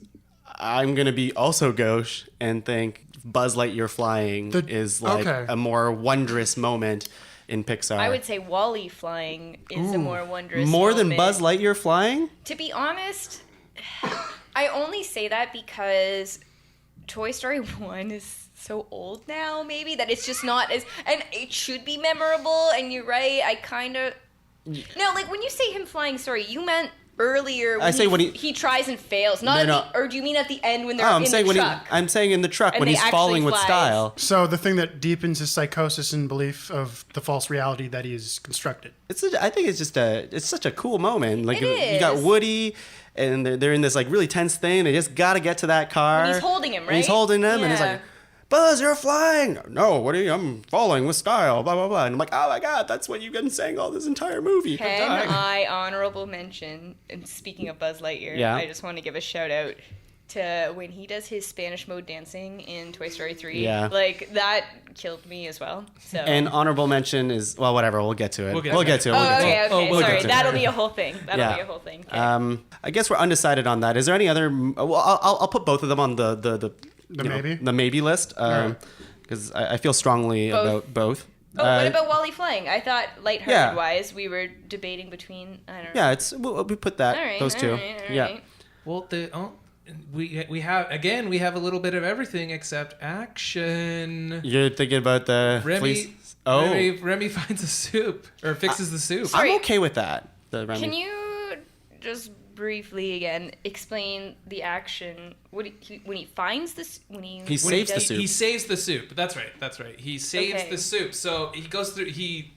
I'm going to be also gauche and think Buzz Lightyear flying is like a more wondrous moment in Pixar. I would say Wall-E flying is a more wondrous More than moment. Buzz Lightyear flying? To be honest, I only say that because Toy Story 1 is so old now, maybe, that it's just not as... And it should be memorable, and you're right, I kind of... No, like, when you say him flying, sorry, you meant earlier when he tries and fails. Not or do you mean at the end when they're in the truck? I'm saying in the truck And when they he's actually falling with flies. style. So the thing that deepens his psychosis and belief of the false reality that he has constructed. I think it's such a cool moment. Like It you got is. Woody, and they're in this like really tense thing. They just got to get to that car. And he's holding him, And he's right? holding him, and he's Yeah. like, Buzz, you're flying. No, Woody, I'm falling with style. Blah blah blah. And I'm like, oh my god, that's what you've been saying all this entire movie. Can I honorable mention, and speaking of Buzz Lightyear, Yeah. I just want to give a shout out to when he does his Spanish mode dancing in Toy Story 3. Yeah. Like, that killed me as well. So. And honorable mention is, well, whatever. We'll get to it. We'll get We'll to get it. to it. Oh, We'll get to okay, it. okay. We'll get Sorry, to it. that'll be a whole thing. That'll Yeah. be a whole thing. Okay. I guess we're undecided on that. Is there any other? Well, I'll put both of them on the maybe? the maybe list because I feel strongly about both. Oh, what about Wall-E flying? I thought lighthearted Yeah. wise, we were debating between, I don't know. Yeah, we put that All right, those two. all right. Yeah. Well, we have a little bit of everything except action. You're thinking about the Remy, fleece. Oh, Remy finds a soup or fixes the soup. Sorry. I'm okay with that. The Remy. Can you just briefly again explain the action? When he finds this, He saves the soup. He saves the soup. That's right. He saves Okay. the soup. So he goes through. He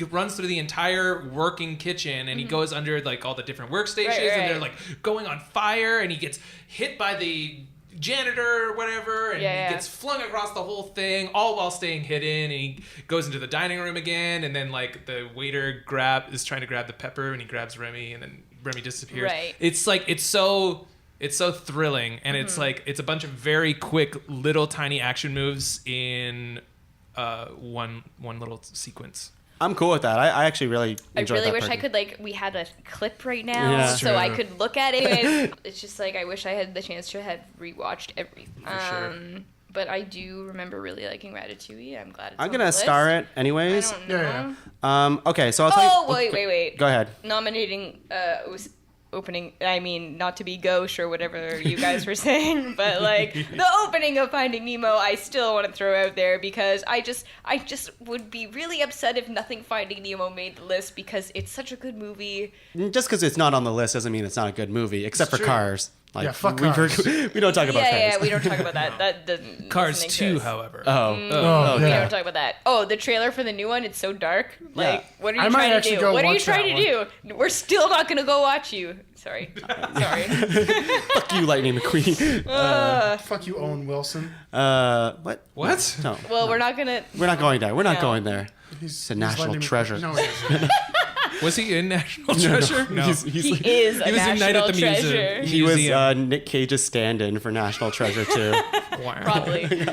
runs through the entire working kitchen, and he goes under like all the different workstations, Right. and they're like going on fire, and he gets hit by the janitor or whatever, and Yeah. he gets flung across the whole thing, all while staying hidden. And he goes into the dining room again, and then like the waiter is trying to grab the pepper, and he grabs Remy, and then Remy disappears. Right. It's like it's so thrilling, and it's like it's a bunch of very quick little tiny action moves in one little sequence. I'm cool with that. I actually really I enjoyed really that wish part. I could we had a clip right now Yeah. so I True. could look at it. It's just like I wish I had the chance to have rewatched everything. sure. But I do remember really liking Ratatouille. I'm glad it's I'm on gonna the star list. it anyways. I don't know. Yeah. Okay, so I'll tell Oh, you. wait. Go ahead. Nominating was opening, I mean, not to be gauche or whatever you guys were saying, but like the opening of Finding Nemo, I still want to throw out there because I just would be really upset if nothing Finding Nemo made the list because it's such a good movie. Just because it's not on the list doesn't mean it's not a good movie, except for true. Cars. Like, Yeah, fuck we Cars. we don't talk about Cars. Yeah, we don't talk about that. That doesn't. Cars doesn't 2, exist. however. Oh. We yeah. don't talk about that. Oh, the trailer for the new one, it's so dark. Like, what are I you might trying to actually do? go What are you watch that trying to do? We're still not going to go watch you. Sorry. Fuck you, Lightning McQueen. Fuck you, Owen Wilson. What? What? No. Well, we're not going to. We're not going there. We're not No. going there. He's a national Lightning treasure. No, he isn't. Was he in National Treasure? No. He's He is a He was in Night national at the treasure. Museum. He was Museum. Nick Cage's stand-in for National Treasure too. Wow. Probably.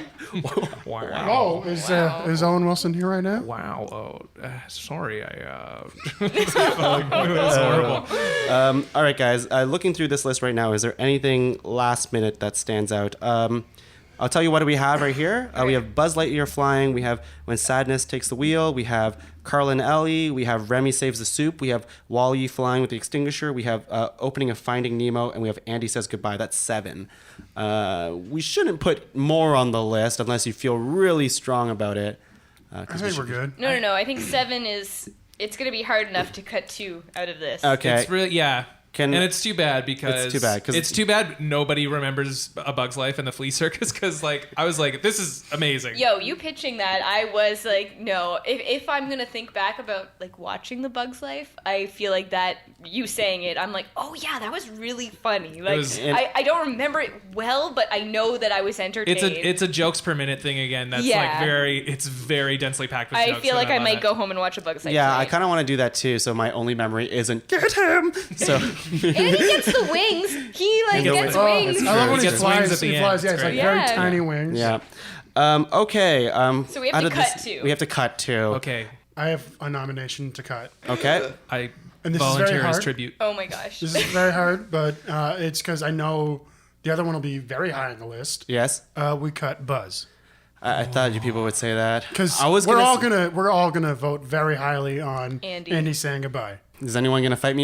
Wow. Oh, is Owen Wilson here right now? Wow. Oh, sorry. That was horrible. All right, guys. Looking through this list right now, is there anything last minute that stands out? I'll tell you what we have right here. We have Buzz Lightyear flying. We have When Sadness Takes the Wheel. We have Carl and Ellie. We have Remy Saves the Soup. We have Wall-E flying with the extinguisher. We have opening of Finding Nemo. And we have Andy Says Goodbye. That's 7. We shouldn't put more on the list unless you feel really strong about it. I think we're good. No. I think 7 is. It's going to be hard enough to cut 2 out of this. Okay. It's really, yeah. And it's too bad because It's too bad, 'cause- it's too bad nobody remembers A Bug's Life and the Flea Circus because like I was like, this is amazing. Yo, you pitching that, I was like, no. If I'm gonna think back about like watching The Bug's Life, I feel like that you saying it, I'm like, oh yeah, that was really funny. Like I don't remember it well, but I know that I was entertained. It's a jokes per minute thing again. That's Yeah. like it's very densely packed with jokes. I feel like I love might that. go home and watch A Bug's Life. Yeah, I tonight. kind of want to do that too. So my only memory isn't get him. So And he gets the wings. He like Gets gets the wings. I love when He he gets wings flies. at the He end. flies. Yeah, It's it's like great. very Yeah. tiny wings. yeah. Okay. So we have out to of cut too. We have to cut too. Okay, I have a nomination to cut. Okay. I And this is volunteer very as hard. tribute. Oh my gosh. This is very hard, but it's because I know the other one will be very high on the list. Yes. We cut Buzz I thought you people would say that. because I was we're all gonna. gonna vote very highly on Andy. saying goodbye. Is anyone gonna fight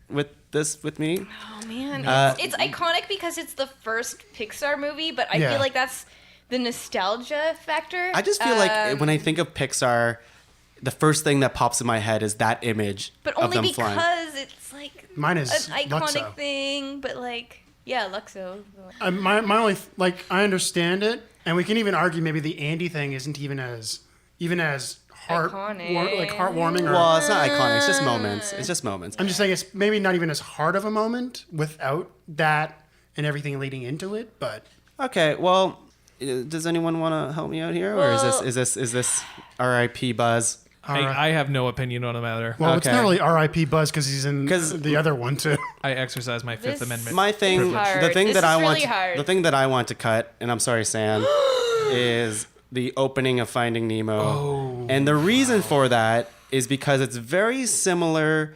with this with me? Oh man, Uh, it's iconic because it's the first Pixar movie, but I Yeah. feel like that's the nostalgia factor. I just feel like when I think of Pixar, the first thing that pops in my head is that image but of only them because flying. it's like Mine is an iconic Luxo. thing. But like, yeah, Luxo. My only like I understand it, and we can even argue maybe the Andy thing isn't even as Iconic. heartwarming. Or, Well, it's not iconic. It's just moments. It's just moments. I'm just saying it's maybe not even as hard of a moment without that and everything leading into it. But Okay. Well, does anyone want to help me out here, or Well- is this R.I.P. Buzz? I have no opinion on the matter. well, it's Okay. not really R.I.P. Buzz because he's in 'Cause- the other one too. I exercise my Fifth This- Amendment. My thing, hard. the thing This that I is want, really hard. the thing that I want to cut, and I'm sorry, Sam, is the opening of Finding Nemo. Oh, and the reason for that is because it's very similar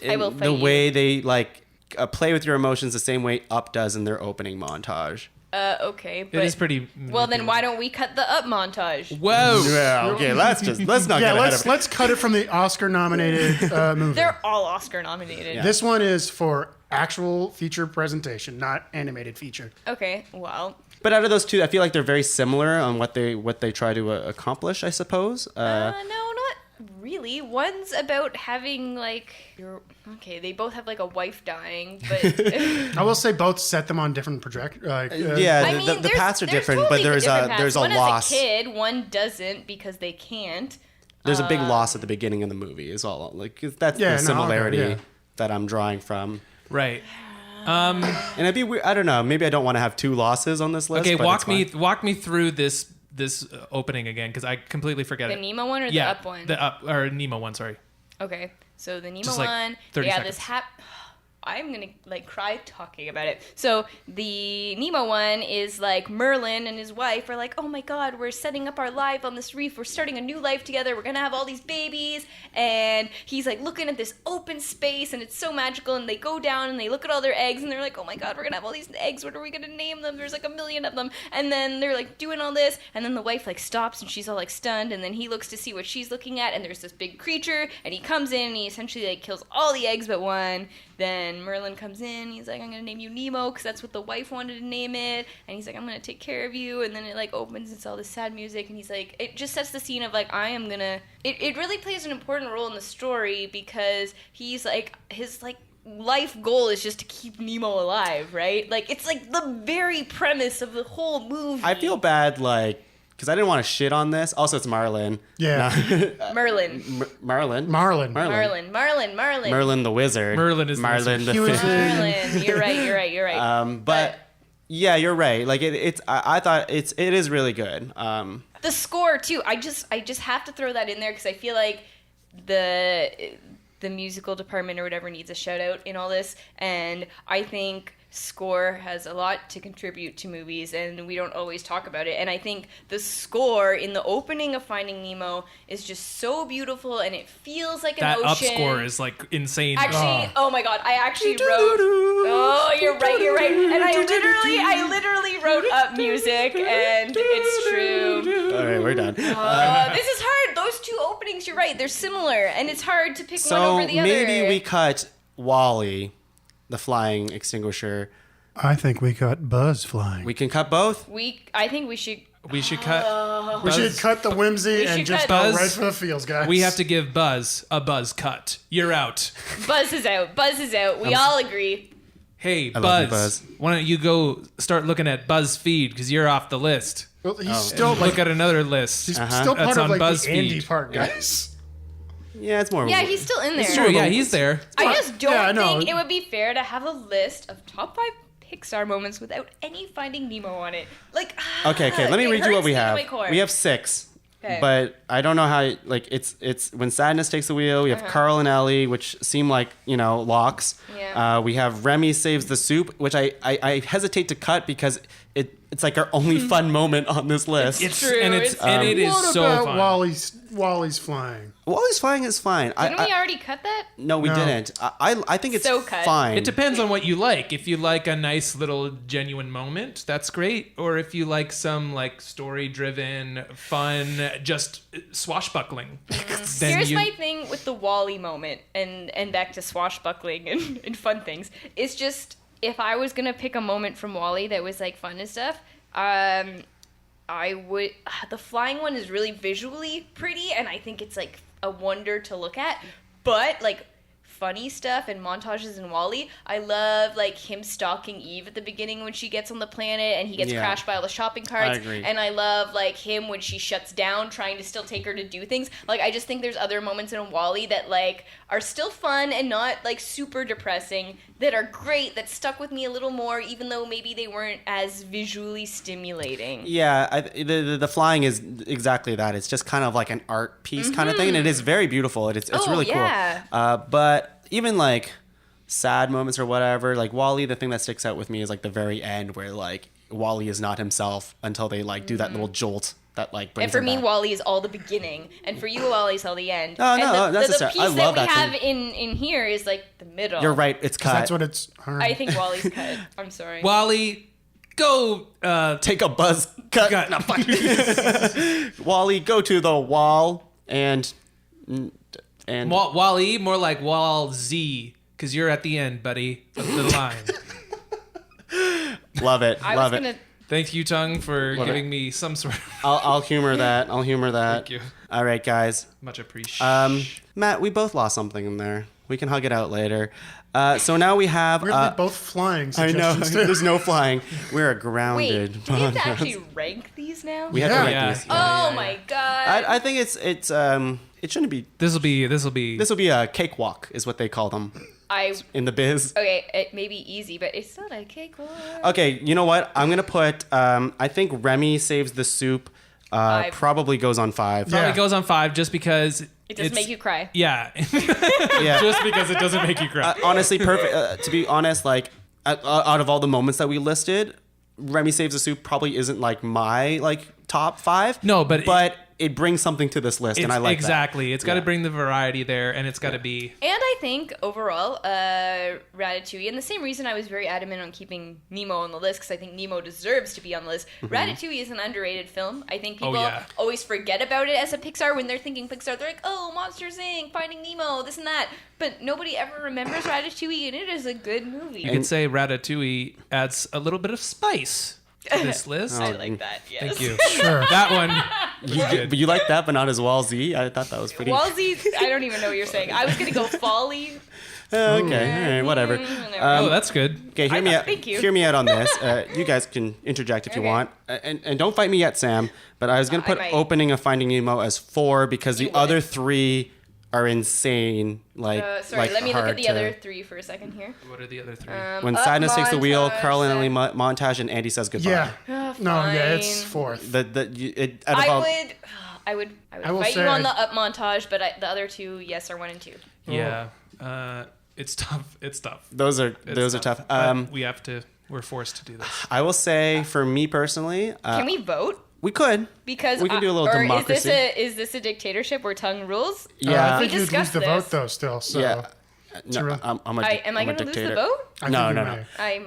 in will the fight way they like play with your emotions the same way Up does in their opening montage. Okay, but it is pretty. well. Then why don't we cut the Up montage? Whoa! Yeah, okay, let's not Yeah, get ahead of let's cut it from the Oscar-nominated movie. They're all Oscar nominated. This one is for actual feature presentation, not animated feature. Okay, well, But out of those two, I feel like they're very similar on what they try to accomplish, I suppose. no, not really. One's about having like they both have like a wife dying, but I will say both set them on different yeah, I mean, the paths are different, totally but there's different a paths. there's a one loss. has a kid, one doesn't because they can't. There's a big loss at the beginning of the movie as well. Like that's Yeah, the no, similarity okay, yeah. that I'm drawing from. Right. And it'd be weird. I don't know. Maybe I don't want to have two losses on this list. Okay, but it's fine. walk me through this opening again because I completely forget The it. Nemo one or yeah, the Up one? The Up or Nemo one. Sorry. Okay, so the Nemo Just, like, one, 30 yeah, seconds. this I'm gonna like cry talking about it. So the Nemo one is like Merlin and his wife are like, oh my god, we're setting up our life on this reef. We're starting a new life together. We're gonna have all these babies. And he's like looking at this open space and it's so magical. And they go down and they look at all their eggs and they're like, oh my god, we're gonna have all these eggs. What are we gonna name them? There's like a million of them. And then they're like doing all this. And then the wife like stops and she's all like stunned. And then he looks to see what she's looking at. And there's this big creature. And he comes in and he essentially like kills all the eggs but one. Then Merlin comes in. He's like, I'm going to name you Nemo because that's what the wife wanted to name it. And he's like, I'm going to take care of you. And then it like opens. It's all this sad music. And he's like, it just sets the scene of like, I am going to... It really plays an important role in the story because he's like, his like life goal is just to keep Nemo alive, right? Like, it's like the very premise of the whole movie. I feel bad, like, because I didn't want to shit on this. Also, it's Marlin. Yeah. Merlin. Marlin. Marlin. Merlin the wizard. Merlin is the Marlin wizard. the He was fish. Merlin. You're right. But yeah, you're right. Like it's. I thought it is really good. The score too. I just have to throw that in there because I feel like the musical department or whatever needs a shout out in all this, and I think score has a lot to contribute to movies and we don't always talk about it, and I think the score in the opening of Finding Nemo is just so beautiful and it feels like an That Up ocean. score is like insane. Actually, oh my god, I actually wrote. Oh, you're right. And I literally wrote Up music, and it's true. All right, we're done. This is hard. Those two openings, you're right. They're similar, and it's hard to pick one So over the other. maybe we cut Wall-E, the flying extinguisher. I think we got Buzz flying. We can cut both. I think we should. We should cut. We should Buzz. cut the whimsy and should just cut- go Buzz. right for the feels, guys. We have to give Buzz a buzz cut. You're out. Buzz is out. Buzz is out. We all agree. Hey, I Buzz, love you, Buzz. why don't you go start looking at BuzzFeed because you're off the list. Well, he's still Look like at another list. he's Uh-huh. still That's part of on like BuzzFeed. the Andy part, guys. Yeah, it's more. Yeah, he's still in there. It's true. Yeah, he's there. I just don't Yeah, I know. think it would be fair to have a list of top 5 Pixar moments without any Finding Nemo on it. Like, Okay. Let me it read you what hurts we me to have. my core. We have 6. Okay. But I don't know how. Like it's when sadness takes the wheel. We have Carl and Ellie, which seem like locks. Yeah. We have Remy saves the soup, which I hesitate to cut because it's like our only fun moment on this list. It's true. and it's It's- and it is What so about fun. Wally's flying? Wally's flying is fine. Didn't we already cut that? No, we No. didn't. I think it's So cut. fine. It depends on what you like. If you like a nice little genuine moment, that's great. Or if you like some like story-driven, fun, just swashbuckling, then Here's you. my thing with the Wally moment, and back to swashbuckling and fun things. It's just, if I was gonna pick a moment from Wally that was like fun and stuff, I would. The flying one is really visually pretty, and I think it's like a wonder to look at. But like funny stuff and montages in Wall-E, I love like him stalking Eve at the beginning when she gets on the planet and he gets Yeah. crashed by all the shopping carts. I agree. And I love like him when she shuts down, trying to still take her to do things. Like I just think there's other moments in Wall-E that like are still fun and not like super depressing, that are great, that stuck with me a little more, even though maybe they weren't as visually stimulating. Yeah, the flying is exactly that. It's just kind of like an art piece kind of thing, and it is very beautiful. It's Oh, really yeah. cool. But even like sad moments or whatever, like Wall-E, the thing that sticks out with me is like the very end where like Wall-E is not himself until they like do that little jolt that like brings And for him me, back. Wall-E is all the beginning, and for you, Wall-E's all the end. No, and no, the necessary- piece I that love we that have thing. in here is like the middle. You're right, it's 'Cause cut. that's what it's. I think Wall-E's cut. I'm sorry. Wally, go. Take a buzz cut. Cut. No, fuck. Wall-E, go to the wall and Wall-E, more like Wall-Z, because you're at the end, buddy, of the line. love it. I love was it. gonna. Thank you, Tuong, for Love giving me some sort of I'll humor that. I'll humor that. Thank you. All right, guys. much appreciation. Matt, we both lost something in there. We can hug it out later. So now we have. We're gonna be both flying I know. suggestions too. There's no flying. We're a Wait, grounded. do we have to actually rank these now? We have to Yeah. rank Yeah. these. Oh my god. I think it's it shouldn't be. This will be. This will be a cakewalk, is what they call them in the biz. Okay, it may be easy, but it's not a cakewalk. Okay, you know what? I'm gonna put. I think Remy saves the soup. 5. Probably goes on 5. Yeah. Probably goes on 5 just because It doesn't make you cry. Yeah. Yeah. Just because it doesn't make you cry. Honestly, perfect. To be honest, like out of all the moments that we listed, Remy saves the soup probably isn't like my like top 5. No, but it brings something to this list, and I like exactly. It's got to Yeah. bring the variety there, and it's got to be. And I think overall, Ratatouille, and the same reason I was very adamant on keeping Nemo on the list, because I think Nemo deserves to be on the list. Ratatouille is an underrated film. I think people yeah. always forget about it as a Pixar when they're thinking Pixar. They're like, oh, Monsters Inc., Finding Nemo, this and that. But nobody ever remembers Ratatouille, and it is a good movie. You could say Ratatouille adds a little bit of spice to this list. I like that, yes. Thank you. Sure. That one was that. good. But you like that, but not as Wall-Z. I thought that was pretty. Wall-Z, I don't even know what you're saying. I was going to go Folly. Okay, all right, whatever. Oh, that's good. Okay, hear me out. Thank you. Hear me out on this. You guys can interject if you Okay. want, and don't fight me yet, Sam. But I was gonna I put might. opening of Finding Nemo as 4 because You the would. other 3 are insane. Like, Sorry, like let me look hard at the to- other 3 for a second here. What are the other 3? When Up sadness takes the wheel, montage, Carl and Ellie montage, and Andy says goodbye. Yeah. Oh, No, yeah, it's fine. 4th. Out of I all- would I will fight you say on I- the up montage, but the other 2, yes, are 1 and 2. Yeah. It's tough. It's tough. those are It's tough. But we have to. We're forced to do this. I will say for me personally, Can we vote? we could. Because We can do a little or democracy. Is this a dictatorship where tongue rules? Yeah. I think We you'd lose discussed the this. vote though. Still, so Yeah. No, real- I'm a, Am I I'm a going to lose the dictator. vote? I No, think no, you no. may. I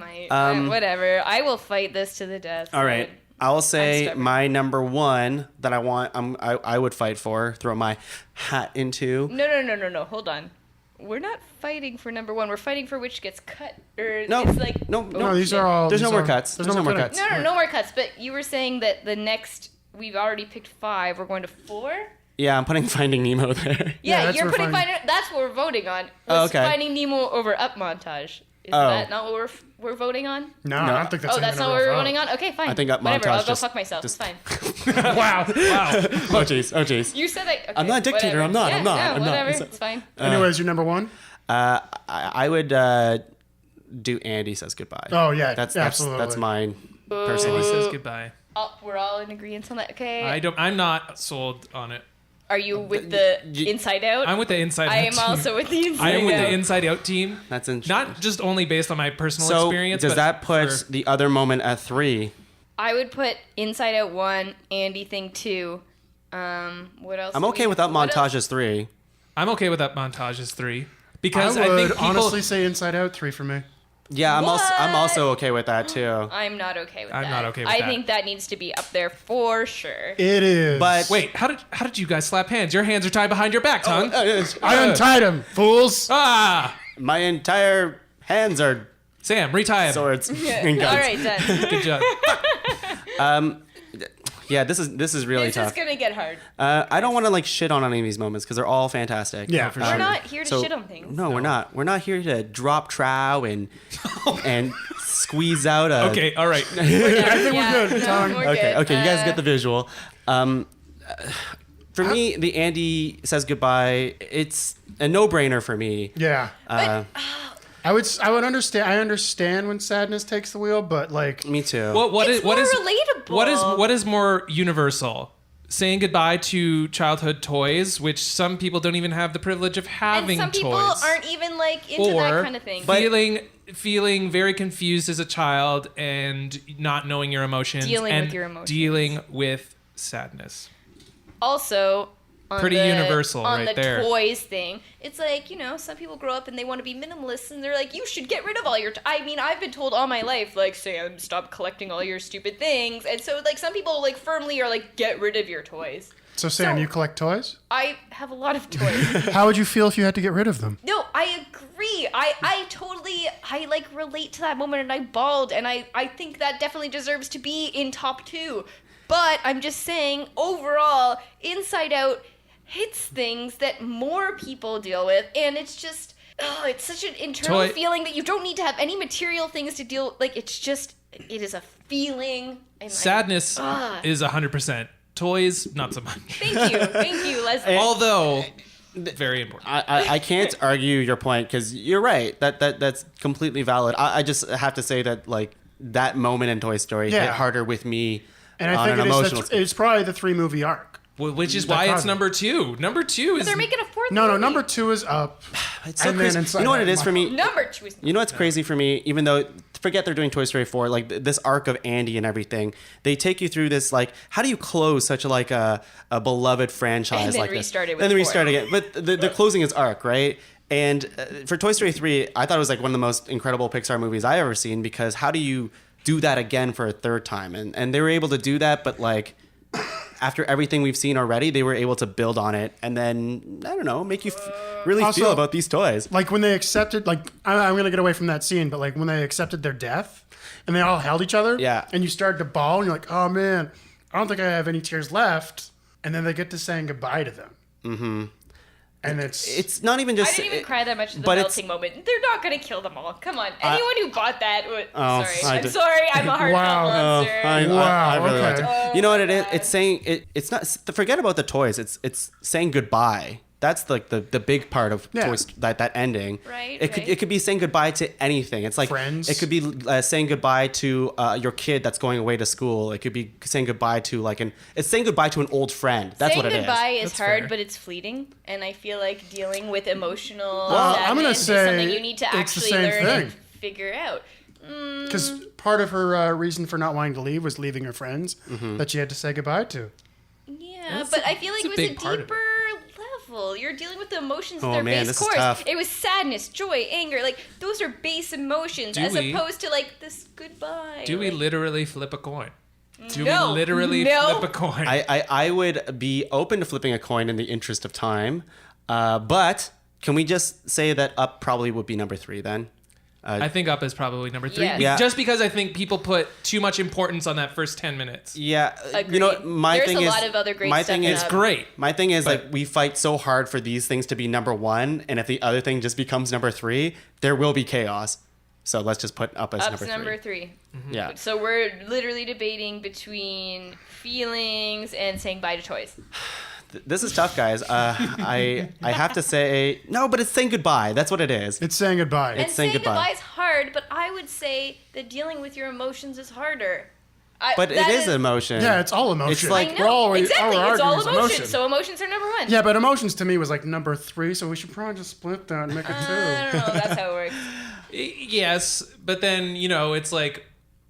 might. Whatever. I will fight this to the death. All right. but- I will I'm say stubborn. my number 1 that I want. I would fight for. Throw my hat into. No. Hold on. we're not fighting for number one. We're fighting for which gets cut. Or No, it's like, no, No, these are all. There's these no more are- cuts. There's no more cutting. cuts. No more cuts. But you were saying that the next, we've already picked 5. We're going to 4? Yeah, I'm putting Finding Nemo there. Yeah, Yeah, that's you're where putting Finding- that's what we're voting on. Oh, Was okay. Finding Nemo over Up montage. Is Oh. that not what we're voting on? No, I don't think that's. Oh, that's not what we're voting on? Okay, fine. I think Up Whatever, montage I'll go just- fuck myself. just- It's fine. Wow. Oh jeez. You said that. Okay, I'm not a dictator, whatever. I'm not, Yeah, I'm not, no, I'm not. whatever. It's- It's fine. Anyways, your number one. I would do Andy Says Goodbye. Oh yeah, That's absolutely. mine Andy personally. says goodbye. We're all in agreement on that. Okay. I'm not sold on it. Are you with the Inside Out? I'm with the Inside Out I am team. also with the Inside I am with Out. the Inside Out team. That's interesting. Not just only based on my personal So experience. does but that put for- the other moment at 3? I would put Inside Out 1, Andy Thing 2. What else? I'm do okay we- with that what else? montages 3. I'm okay with that montages 3 I because would I think people. honestly say Inside Out 3 for me. Yeah, I'm What? also okay with that too. I'm not okay with that. I'm not okay with I that. think that needs to be up there for sure. It is. But Wait, how did you guys slap hands? Your hands are tied behind your back, Tongue. I untied him, fools. Ah, my entire hands are Sam, retie him. swords and All guns. right, done. Good job. Yeah, this is really This is tough. gonna get hard. I don't want to like shit on any of these moments because they're all fantastic. Yeah, for We're sure. not here to so- shit on things. No, we're not. We're not here to drop trow and squeeze out a. Okay, all right. I think Yeah, we're good. no, Tongue. we're Okay, good. okay, you guys get the visual. For me, the Andy Says Goodbye, it's a no-brainer for me. Yeah. I would understand. I understand when sadness takes the wheel, but like, Me too. What It's is more relatable. what is more universal? Saying goodbye to childhood toys, which some people don't even have the privilege of And having some people toys. aren't even like into or that kind of thing. feeling very confused as a child and not knowing your emotions Dealing and with your emotions. dealing with sadness. Also, on Pretty the, universal on right the there. toys thing, it's like, some people grow up and they want to be minimalists and they're like, you should get rid of all your I mean, I've been told all my life, like, Sam, stop collecting all your stupid things. And so like some people like firmly are like, get rid of your toys. so Sam, So- you collect toys? I have a lot of toys. How would you feel if you had to get rid of them? No, I agree. I totally like relate to that moment and I bawled and I think that definitely deserves to be in top 2. But I'm just saying, overall, Inside Out hits things that more people deal with, and it's just, it's such an internal Toy- feeling that you don't need to have any material things to deal. Like, it is a feeling. And Sadness is 100%. Toys, not so much. thank you, Leslie. Although, very important. I can't argue your point because you're right. That's completely valid. I just have to say that like that moment in Toy Story hit Yeah. harder with me And I on think an emotional. it's probably the 3-movie arc. Which is That why it's caused it. number 2. Number 2 is They're making a 4th No, movie. number 2 is Up. It's so And then crazy. Inside You know what Out. it is for me? Number 2 is... You know what's crazy for me? Even though, forget they're doing Toy Story 4, like this arc of Andy and everything, they take you through this, like, how do you close such like a beloved franchise And then like restart this? it with And then 4. restart again. But they're closing its arc, right? And for Toy Story 3, I thought it was like one of the most incredible Pixar movies I ever seen because how do you do that again for a third time? And they were able to do that, but like after everything we've seen already, they were able to build on it and then, I don't know, make you really Also- feel about these toys. Like when they accepted, like I'm gonna get away from that scene, but like when they accepted their death and they all held each other, Yeah. and you started to bawl, and you're like, oh man, I don't think I have any tears left, and then they get to saying goodbye to them. Mm-hmm. And It's not even I just. didn't even cry that much at the but it's- melting moment. They're not going to kill them all. Come on. Anyone who bought that would... Oh, sorry. I I'm did- sorry. I'm a heartfelt Wow. monster. Wow, I really okay. liked it. You know what it is? God. It's saying it's not. Forget about the toys. It's saying goodbye. That's like the big part of Yeah. toys. That ending. Right, It could right. it could be saying goodbye to anything. It's like Friends. It could be saying goodbye to your kid that's going away to school. It could be saying goodbye to it's saying goodbye to an old friend. That's Saying what it is. goodbye is That's hard, fair. but it's fleeting. And I feel like dealing with emotional Well, sadness I'm gonna is say something you need to it's the actually same learn thing. and figure out. because part of her reason for not wanting to leave was leaving her friends that she had to say goodbye to. Yeah, That's but a- I feel like that's it a was big a part of it. deeper level. You're dealing with the emotions Oh, at their man, base this is course. tough. It was sadness, joy, anger. Like, those are base emotions Do as we? opposed to, like, this goodbye. Do we like, literally flip a coin? Do No. we literally No. flip a coin? I would be open to flipping a coin in the interest of time, but can we just say that Up probably would be number 3 then? I think Up is probably number 3. Yes. Yeah. Just because I think people put too much importance on that first 10 minutes. Yeah, Agreed. you know, my There's thing a is, lot of other great my stuff thing in is Up. Great. My thing is But- like we fight so hard for these things to be number 1, and if the other thing just becomes number 3, there will be chaos. So let's just put Up as Up's number 3. number 3. Yeah. So we're literally debating between feelings and saying bye to toys. This is tough, guys. I have to say no, but it's saying goodbye. That's what it is. It's saying goodbye. And It's saying saying goodbye. goodbye is hard, but I would say that dealing with your emotions is harder. But it is emotion. Yeah, it's all emotion. It's I like know. we're always exactly. our It's all argument is emotions. emotion. So emotions are number 1. Yeah, but emotions to me was like number 3, so we should probably just split that and make it 2. I don't know. That's how it works. Yes, but then, it's like,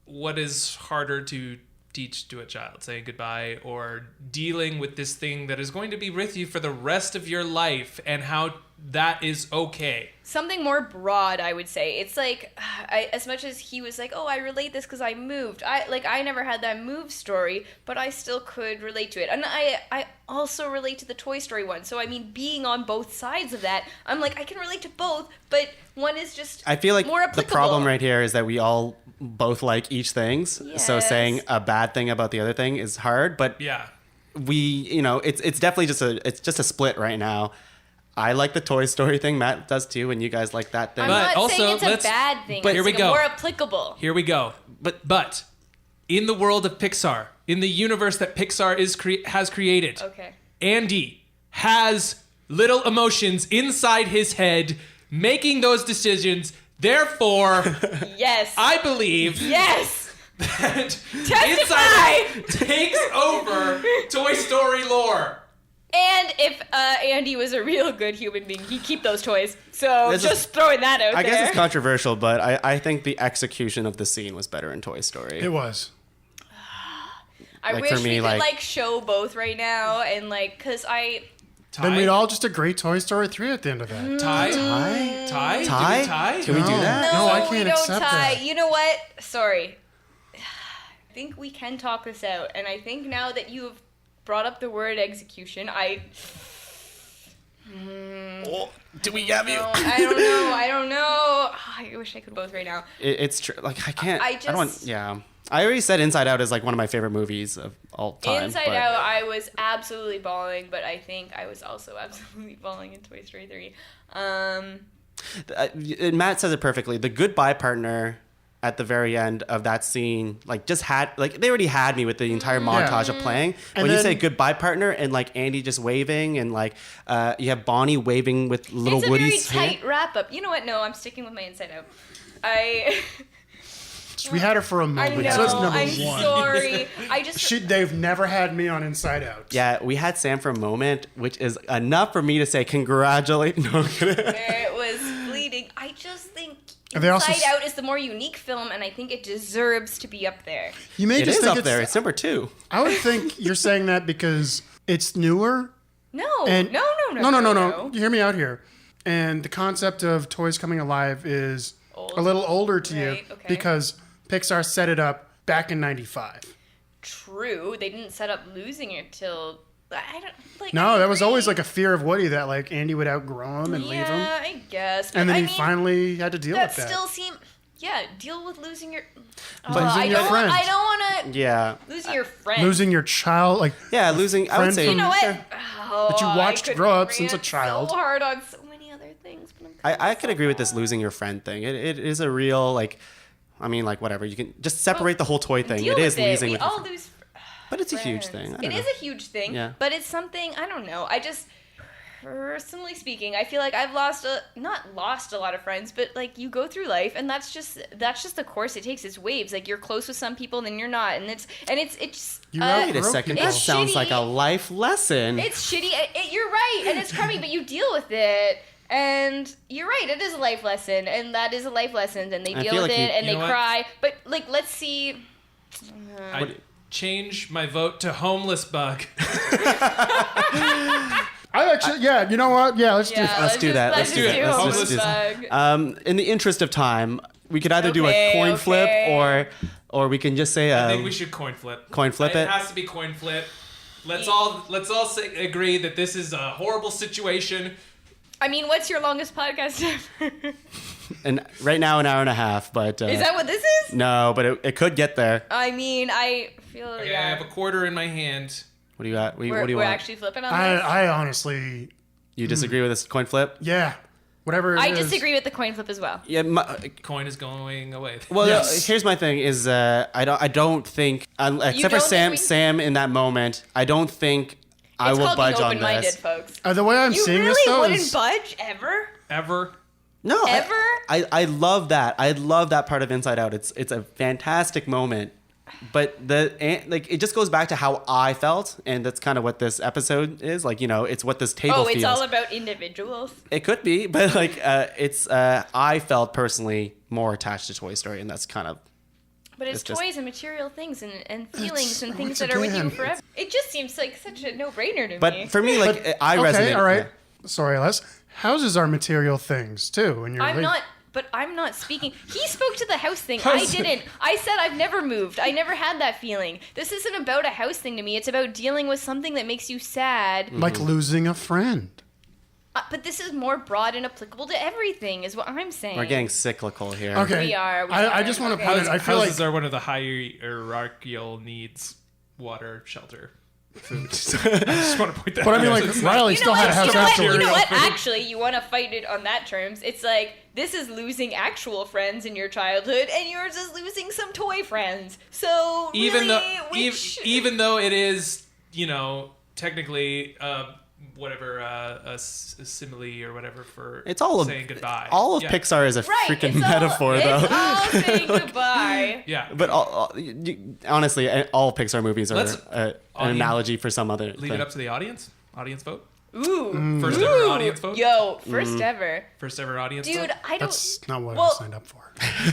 what is harder to teach to a child? Saying goodbye or dealing with this thing that is going to be with you for the rest of your life and how that is okay. Something more broad, I would say. It's like, as much as he was like, oh, I relate this because I moved. I never had that move story, but I still could relate to it. And I also relate to the Toy Story one. So, I mean, being on both sides of that, I'm like, I can relate to both, but one is just I feel like more the applicable. problem right here is that we all both like each things. So Yes. saying a bad thing about the other thing is hard, but Yeah. it's definitely just a split right now. I like the Toy Story thing. Matt does too, and you guys like that thing. I'm But not also, saying it's a let's- bad thing. but I'm here we saying go. more applicable. Here we go. But in the world of Pixar, in the universe that Pixar has created, Okay. Andy has little emotions inside his head making those decisions. Therefore, Yes. I believe Yes. that Testify! Inside takes over Toy Story lore. And if Andy was a real good human being, he'd keep those toys. So This is- just throwing that out I there. guess it's controversial, but I think the execution of the scene was better in Toy Story. It was. I like, wish for me, we could like- show both right now and cause I Then we'd all just agree Toy Story 3 at the end of that. Tie? Tie? Tie? Do we Tie? tie? Can we do that? No, I we can't don't accept tie. that. You know what? Sorry. I think we can talk this out, and I think now that you have brought up the word execution, Oh, do we have you? no, I don't know. I wish I could both right now. It's true. Like I can't. I I don't want. just- Yeah. I already said Inside Out is like one of my favorite movies of all time. Inside but- Out, I was absolutely bawling, but I think I was also absolutely bawling in Toy Story 3. Matt says it perfectly. The goodbye partner at the very end of that scene, like just had like they already had me with the entire montage of playing. And When you then- say goodbye partner and like Andy just waving and like you have Bonnie waving with little It's a Woody's very tight hand. wrap up. You know what? No, I'm sticking with my Inside Out. We had her for a I moment, know. so it's number I'm 1. sorry. I just They've never had me on Inside Out. Yeah, we had Sam for a moment, which is enough for me to say congratulate. No, I'm kidding. it was bleeding. I just think And they also Inside s- Out is the more unique film, and I think it deserves to be up there. You may It just is think up there. It's number 2. I would think you're saying that because it's newer. No, And no. No. You hear me out here. And the concept of toys coming alive is Old. a little older to Right, you okay. because Pixar set it up back in '95. True, they didn't set up losing it till I don't like. No, I that was agree. always like a fear of Woody that like Andy would outgrow him and leave him, Yeah, I guess. But and then I he mean, finally had to deal that with that. still seem. Yeah, deal with losing your. Losing I your don't. friend. I don't want to Yeah. losing your friend. Losing your child, like Yeah, losing. I would Friend say. You know what? Sure. Oh, That you watched I could grow up since a rant child. So hard on so many other things. But I'm I could agree with this losing your friend thing. It is a real like. I mean, like whatever. You can just separate the whole toy thing. Deal It is with it. losing We with your all friend. lose. But it's a huge friends. thing. I It don't know. is a huge thing. Yeah. But it's something I don't know. I just personally speaking, I feel like I've not lost a lot of friends, but like you go through life, and that's just the course it takes. It's waves. Like you're close with some people, then you're not, and it's You Wait a broke second. people. That It's sounds like a shitty. life lesson. It's shitty. You're right, and it's crummy, but you deal with it. And you're right, it is a life lesson, and that is a life lesson, and they I deal feel with like it, and you they know what? cry. But like, let's see. I change my vote to homeless bug. I actually, yeah. You know what? Yeah, let's do. Yeah, Let's do that. Let's do just it. do Let's homeless just bug. In the interest of time, we could either do a Okay, coin flip okay. or we can just say I think we should coin flip. Coin flip It it? has to be coin flip. Let's all agree that this is a horrible situation. I mean, what's your longest podcast ever? And right now, an hour and a half, but Is that what this is? no, but it could get there. I mean, I feel Okay, I have a quarter in my hand. What do you got? What do you we're want? actually flipping on this. I honestly, You disagree with this coin flip? yeah, whatever it I is. disagree with the coin flip as well. Yeah. Coin is going away. Well, Yes. here's my thing: is I don't think, except for don't Sam, think we- Sam in that moment, I don't think I It's will called budge being on open-minded, this. folks. The way I'm You seeing really this though wouldn't is budge ever? Ever? No, Ever? I love that. I love that part of Inside Out. It's a fantastic moment. But it just goes back to how I felt, and that's kind of what this episode is. Like, it's what this table Oh, feels. it's all about individuals. It could be, but I felt personally more attached to Toy Story, and that's kind of But it's It's just- toys and material things and feelings and things once that are with you again, forever. It just seems like such a no-brainer to me. But for me, like, I okay. resonate. All right, sorry, Les. Houses are material things too, and you're. I'm not speaking. He spoke to the house thing. I didn't. I said I've never moved. I never had that feeling. This isn't about a house thing to me. It's about dealing with something that makes you sad. like losing a friend. But this is more broad and applicable to everything, is what I'm saying. We're getting cyclical here. Okay, We are. I just want to point it. I feel Houses like are one of the hierarchical needs: water, shelter, food. I just want to point that But out. I mean, like, It's not- Riley You know still had a what? house You know what? afterwards. You know what? Actually, you want to fight it on that terms. It's like this is losing actual friends in your childhood, and yours is losing some toy friends. So even really, though which... even though it is technically a simile or whatever for It's all saying goodbye. All of Yeah. Pixar is a right, freaking it's metaphor, all, though. It's all saying goodbye. Yeah, But honestly, all Pixar movies are Let's- an audience- analogy for some other leave thing. it up to the audience vote. Ooh, First Ooh. ever audience vote. Yo, first ever, First ever audience dude. vote. I don't. that's not what Well- I signed up for.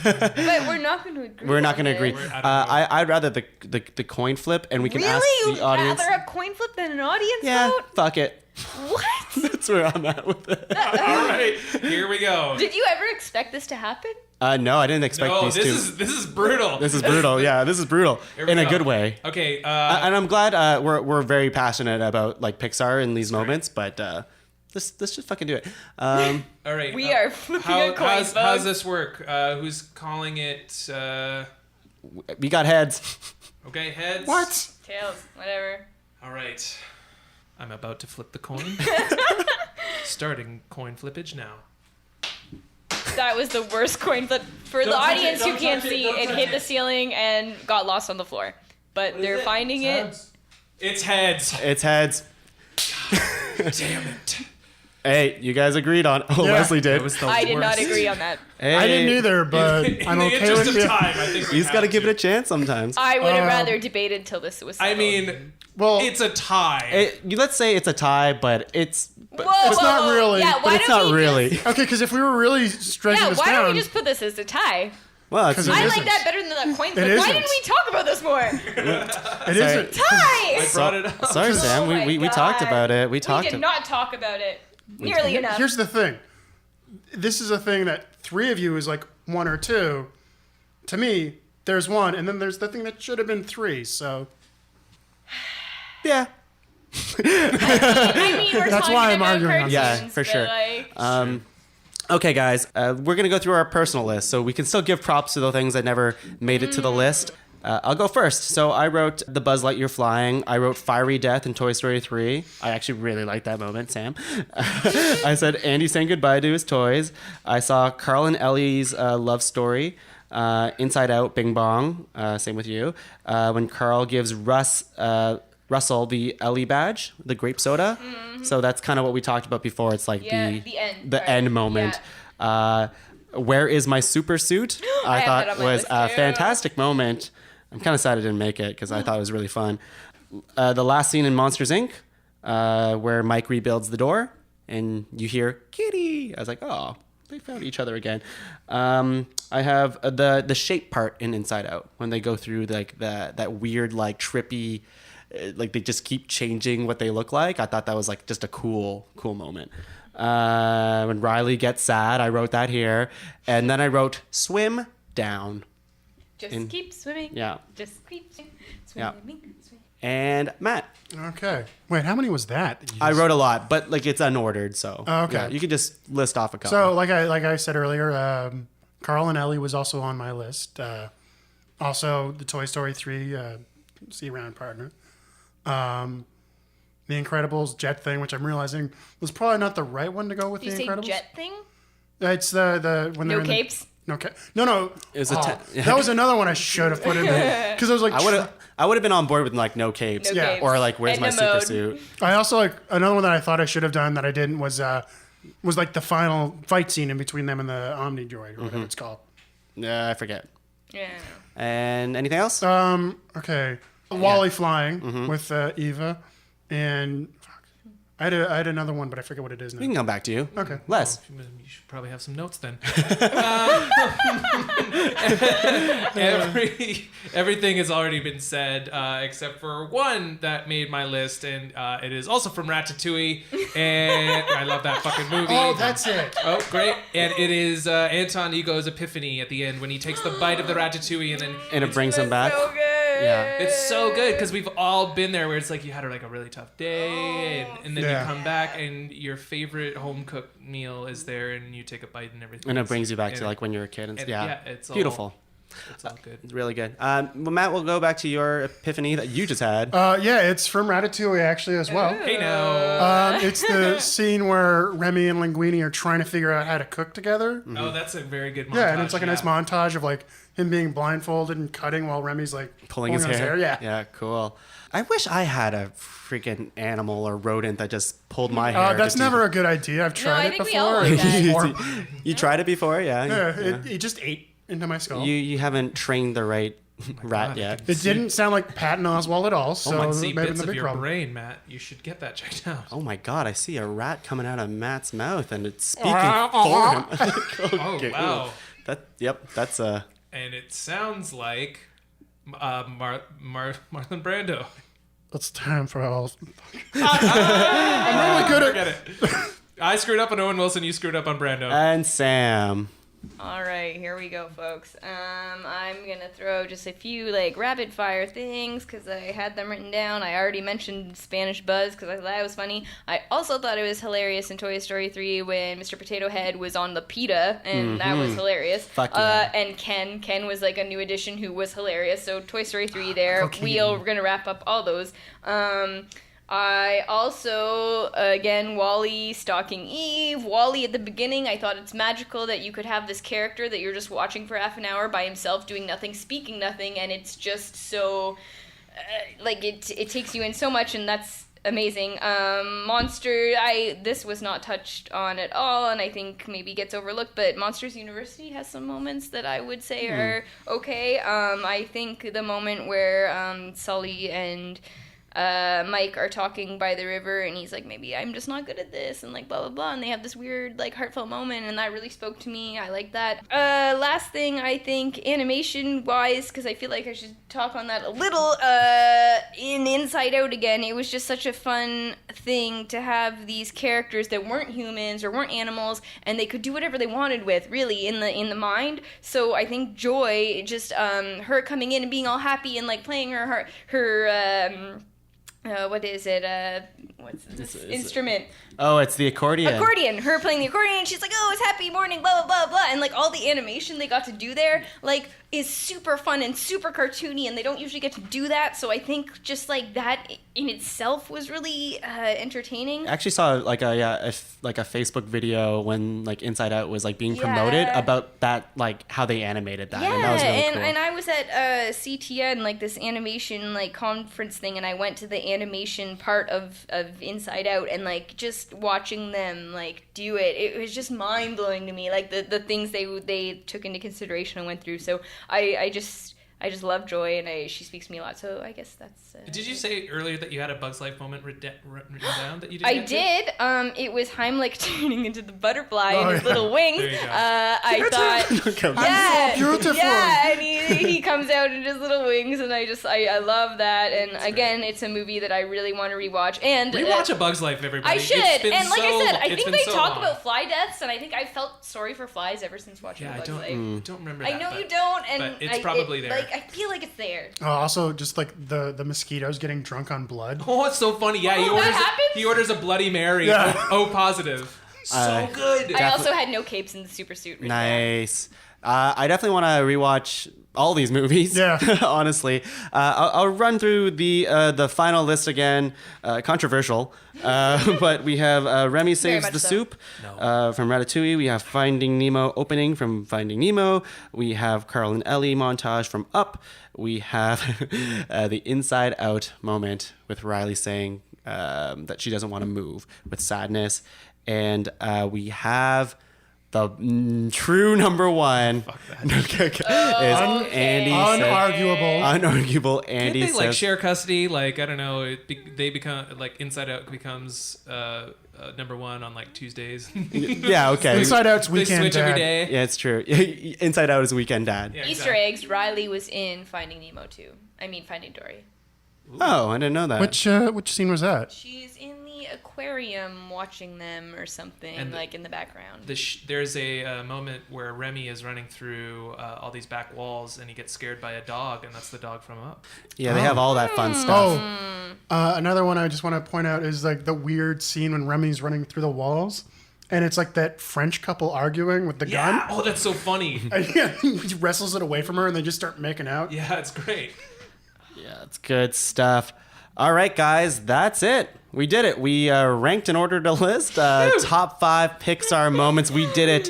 But we're not going to agree. We're not on going to agree. this. I don't know. I'd rather the coin flip, and we can Really? ask You'd the audience. rather a coin flip than an audience Yeah, vote? fuck it. What? That's where I'm at with it. All right, here we go. Did you ever expect this to happen? No, I didn't expect No, these two. this is brutal. This is brutal. Yeah, this is brutal Here we in a go. good way. Okay, And I'm glad we're very passionate about like Pixar in these moments, but let's just fucking do it. all right. We are flipping a coin, how's folks. this work? Who's calling it? We got heads. Okay, heads. What? Tails, whatever. All right. I'm about to flip the coin. Starting coin flippage now. That was the worst coin flip. For the Don't touch it, audience who don't can't touch it, see, don't it touch hit it. the ceiling and got lost on the floor. But they're finding it. It's heads. It's heads. Damn it. Hey, you guys agreed on. Oh, Yeah. Leslie did. That was the I did not worst. agree on that. Hey, I didn't either, but In I'm the okay interest with of it. time, I think we You just have got to give to. it a chance sometimes. I would have rather debated till this was I settled. mean, Well, it's a tie. Let's say it's a tie, but it's. But Whoa, it's whoa, not whoa. really, Yeah, but why it's don't not we really. Just, okay, because if we were really stretching yeah, this why down, don't we just put this as a tie? Well, it's 'Cause it I isn't. like that better than the coin flip. It Why isn't. didn't we talk about this more? it isn't. Tie! Brought it up. sorry, Sam. Oh my We talked God. about it. We We talked. did not talk about it nearly enough. Here's the thing. This is a thing that three of you is like one or two. To me, there's one, and then there's the thing that should have been three. So Yeah. I mean, we're That's talking why I'm about arguing on cartoons, this. Yeah, for but, sure. like, Okay, guys. We're gonna go through our personal list, so we can still give props to the things that never made it to the list. I'll go first. So I wrote the Buzz Lightyear flying. I wrote Fiery Death in Toy Story 3. I actually really liked that moment, Sam. I said Andy saying goodbye to his toys. I saw Carl and Ellie's love story. Inside Out, Bing Bong. Same with you. When Carl gives Russell the Ellie badge, the grape soda. So that's kind of what we talked about before. It's like Yeah, the the end, end right. moment. Where is my super suit? I have thought that on my was list a too. fantastic moment. I'm kind of sad I didn't make it because I thought it was really fun. The last scene in Monsters Inc., where Mike rebuilds the door and you hear Kitty. I was like, oh, they found each other again. I have the shape part in Inside Out when they go through like that weird like trippy, like they just keep changing what they look like. I thought that was like just a cool moment. When Riley gets sad, I wrote that here, and then I wrote swim down. just keep swimming. Yeah. Just keep swimming. Yeah. Swimming. and Matt. Okay. Wait, how many was that? You I just- wrote a lot, but like it's unordered, so Okay. yeah, you could just list off a couple. So, like I said earlier, Carl and Ellie was also on my list. Also, the Toy Story 3 see-around partner. The Incredibles jet thing, which I'm realizing was probably not the right one to go with. Did you The say Incredibles. jet thing? It's the when they're No in capes? No. It was a that was another one I should have put in there because I was like, I would have been on board with like no capes, No capes. or like where's my Edna super mode. suit? I also like another one that I thought I should have done that I didn't was like the final fight scene in between them and the Omni Droid or whatever it's called. I forget. Yeah. And anything else? Okay, Wally flying with Eva, and fuck. I had another one, but I forget what it is now. We can come back to you. Okay. Les. You should probably have some notes then. Everything has already been said except for one that made my list, and it is also from Ratatouille, and I love that fucking movie. Oh, that's it. Oh, great. And it is Anton Ego's epiphany at the end when he takes the bite of the ratatouille and then And it brings him back. So good. Yeah. it's so good because we've all been there where it's like you had like a really tough day and then Yeah. you come back and your favorite home cooked meal is there and you take a bite and everything. And it brings you back to And- like when you were a kid. And, and yeah. it's Beautiful. It's all good. It's really good. Well, Matt, we'll go back to your epiphany that you just had. Yeah, it's from Ratatouille actually as well. Hey now. It's the scene where Remy and Linguini are trying to figure out how to cook together. Oh, that's a very good montage. Yeah, and it's like a nice yeah. montage of like him being blindfolded and cutting while Remy's like Pulling his hair. Yeah. Yeah, cool. I wish I had a freaking animal or rodent that just pulled my hair. That's just never a good idea. I've tried I it think we all before. like that. You tried it before? Yeah. Yeah, it just ate into my skull. You haven't trained the right rat God, yet. It didn't sound like Patton Oswalt at all, so I see maybe bits the of big your problem. brain, Matt. You should get that checked out. Oh my god, I see a rat coming out of Matt's mouth and it's speaking for him. Oh, wow. That's a And it sounds like Marlon Brando. It's time for all. I'm really good Forget it. I screwed up on Owen Wilson. You screwed up on Brando. and Sam. All right, here we go, folks. I'm gonna throw just a few like rapid fire things because I had them written down. I already mentioned Spanish Buzz because I thought that was funny. I also thought it was hilarious in Toy Story 3 when Mr. Potato Head was on the PETA, and that was hilarious. Fuck yeah. And Ken was like a new addition who was hilarious. So Toy Story 3 there. Cocaine. We're gonna wrap up all those. I also, again, Wally stalking Eve. Wally at the beginning, I thought it's magical that you could have this character that you're just watching for half an hour by himself, doing nothing, speaking nothing, and it's just so, it takes you in so much, and that's amazing. Monster, this was not touched on at all, and I think maybe gets overlooked, but Monsters University has some moments that I would say are okay. I think the moment where Sully and Mike are talking by the river and he's like, maybe I'm just not good at this and like blah blah blah, and they have this weird like heartfelt moment and that really spoke to me. I like that. Last thing, I think animation wise, because I feel like I should talk on that a little, in Inside Out again, it was just such a fun thing to have these characters that weren't humans or weren't animals and they could do whatever they wanted with really in the mind. So I think Joy, just her coming in and being all happy and like playing her what is it? What's this instrument? Oh, it's the accordion. Accordion. Her playing the accordion, and she's like, "Oh, it's happy morning, blah blah blah blah," and like all the animation they got to do there, like, is super fun and super cartoony, and they don't usually get to do that. So I think just like that in itself was really entertaining. I actually saw like a Facebook video when like Inside Out was like being promoted Yeah. about that, like how they animated that. Yeah, And that was really cool. and I was at CTN, like this animation like conference thing, and I went to the animation part of Inside Out, and like just watching them like do it was just mind blowing to me, like the things they took into consideration and went through. So I just love Joy, and she speaks to me a lot. So I guess that's. Did you say earlier that you had a Bug's Life moment written down that you didn't I get to? did. It was Heimlich turning into the butterfly and his little wings. There you go. I thought, I'm so beautiful. yeah, and he comes out in his little wings, and I love that. And again, it's a movie that I really want to rewatch. And Rewatch A Bug's Life, everybody. I should. It's been And like so I said, long. I It's think been they so talk long. about fly deaths, and I think I felt sorry for flies ever since watching Yeah, A I Bug's don't Life. don't remember I that. know but- you don't, and but it's probably there. like I feel like it's there. Also, just like the mosquitoes getting drunk on blood. Oh, it's so funny. Yeah, Oh, that happens? he orders a Bloody Mary. Yeah. O positive. So good. I also had no capes in the super suit. Right Nice. I definitely want to rewatch all these movies. Yeah. Honestly, I'll run through the final list again. Controversial, but we have Remy Saves much the so. Soup from Ratatouille. We have Finding Nemo opening from Finding Nemo. We have Carl and Ellie montage from Up. We have the Inside Out moment with Riley saying that she doesn't want to move with sadness, and we have the true number one is Andy unarguable Andy Didn't they like says, share custody? Like I don't know, they become like Inside Out becomes number one on like Tuesdays. yeah, okay. Inside Out's They weekend. switch every day. Yeah, it's true. Inside Out is Weekend Dad. Yeah, Easter exactly. eggs. Riley was in Finding Nemo too. I mean Finding Dory. Oh, I didn't know that. Which scene was that? She's in the aquarium watching them or something, And like in the background. There's a moment where Remy is running through all these back walls and he gets scared by a dog, and that's the dog from Up. Yeah, they have all that fun stuff. Another one I just want to point out is like the weird scene when Remy's running through the walls, and it's like that French couple arguing with the gun. Oh, that's so funny. And yeah, he wrestles it away from her, and they just start making out. Yeah, it's great. Yeah, it's good stuff. All right, guys, that's it. We did it. We ranked and ordered a list. Top 5 Pixar moments. We did it.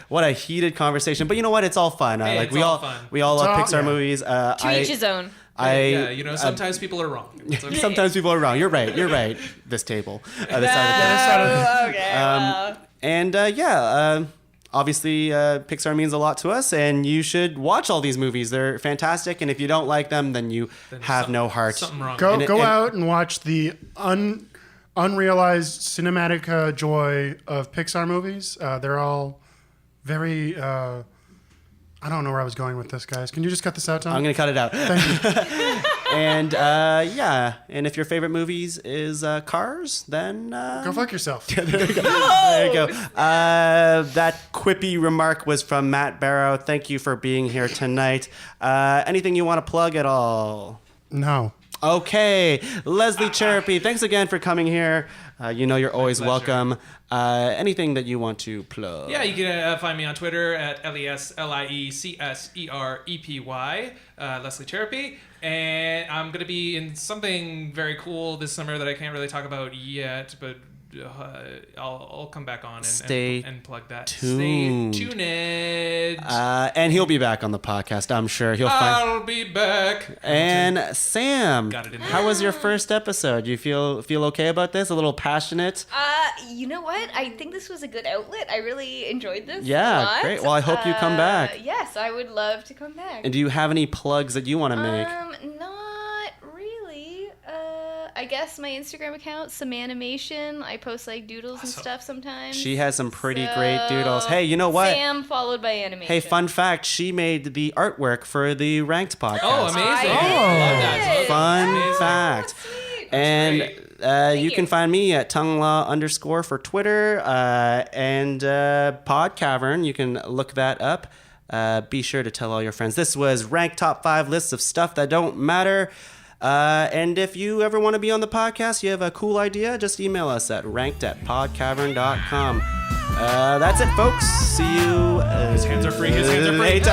What a heated conversation. But you know what? It's all fun. Hey, like it's we all all fun. we all love all- Pixar yeah. movies. To each his own. Yeah, sometimes people are wrong. It's okay. Sometimes people are wrong. You're right. This table. This side of the table. Oh, okay. Well. And obviously, Pixar means a lot to us, and you should watch all these movies. They're fantastic, and if you don't like them, then you have no heart. Something wrong. Go And- out and watch the unrealized cinematic joy of Pixar movies. They're all very. I don't know where I was going with this, guys. Can you just cut this out, Tom? I'm going to cut it out. And and if your favorite movies is Cars, then Go fuck yourself. there you go. That quippy remark was from Matt Barrow. Thank you for being here tonight. Anything you want to plug at all? No. Okay, Leslie Cserepy, thanks again for coming here. You're always pleasure. welcome. Anything that you want to plug? Yeah, you can find me on Twitter at LESLIECSEREPY, Leslie Cserepy. And I'm going to be in something very cool this summer that I can't really talk about yet, but I'll come back on and plug that. tuned. Stay tuned. And he'll be back on the podcast, I'm sure. He'll find. I'll be back. And Sam, Got it in there. how was your first episode? You feel okay about this? A little passionate? You know what? I think this was a good outlet. I really enjoyed this. Yeah, a lot. great. Well, I hope you come back. Yes, I would love to come back. And do you have any plugs that you want to make? Not really. I guess my Instagram account, Samanimation. I post like doodles and stuff sometimes. She has some pretty great doodles. Hey, you know what? Sam followed by animation. Hey, fun fact, she made the artwork for the Ranked podcast. Oh, amazing. I Love that. did. Fun Amazing. fact. Sweet. And you you. can find me at tonguelaw_ for Twitter and Pod Cavern. You can look that up. Be sure to tell all your friends. This was Ranked Top 5 lists of stuff that don't matter. And if you ever want to be on the podcast, you have a cool idea, just email us at ranked@podcavern.com. That's it, folks. See you. His hands are free. His hands are free. Later.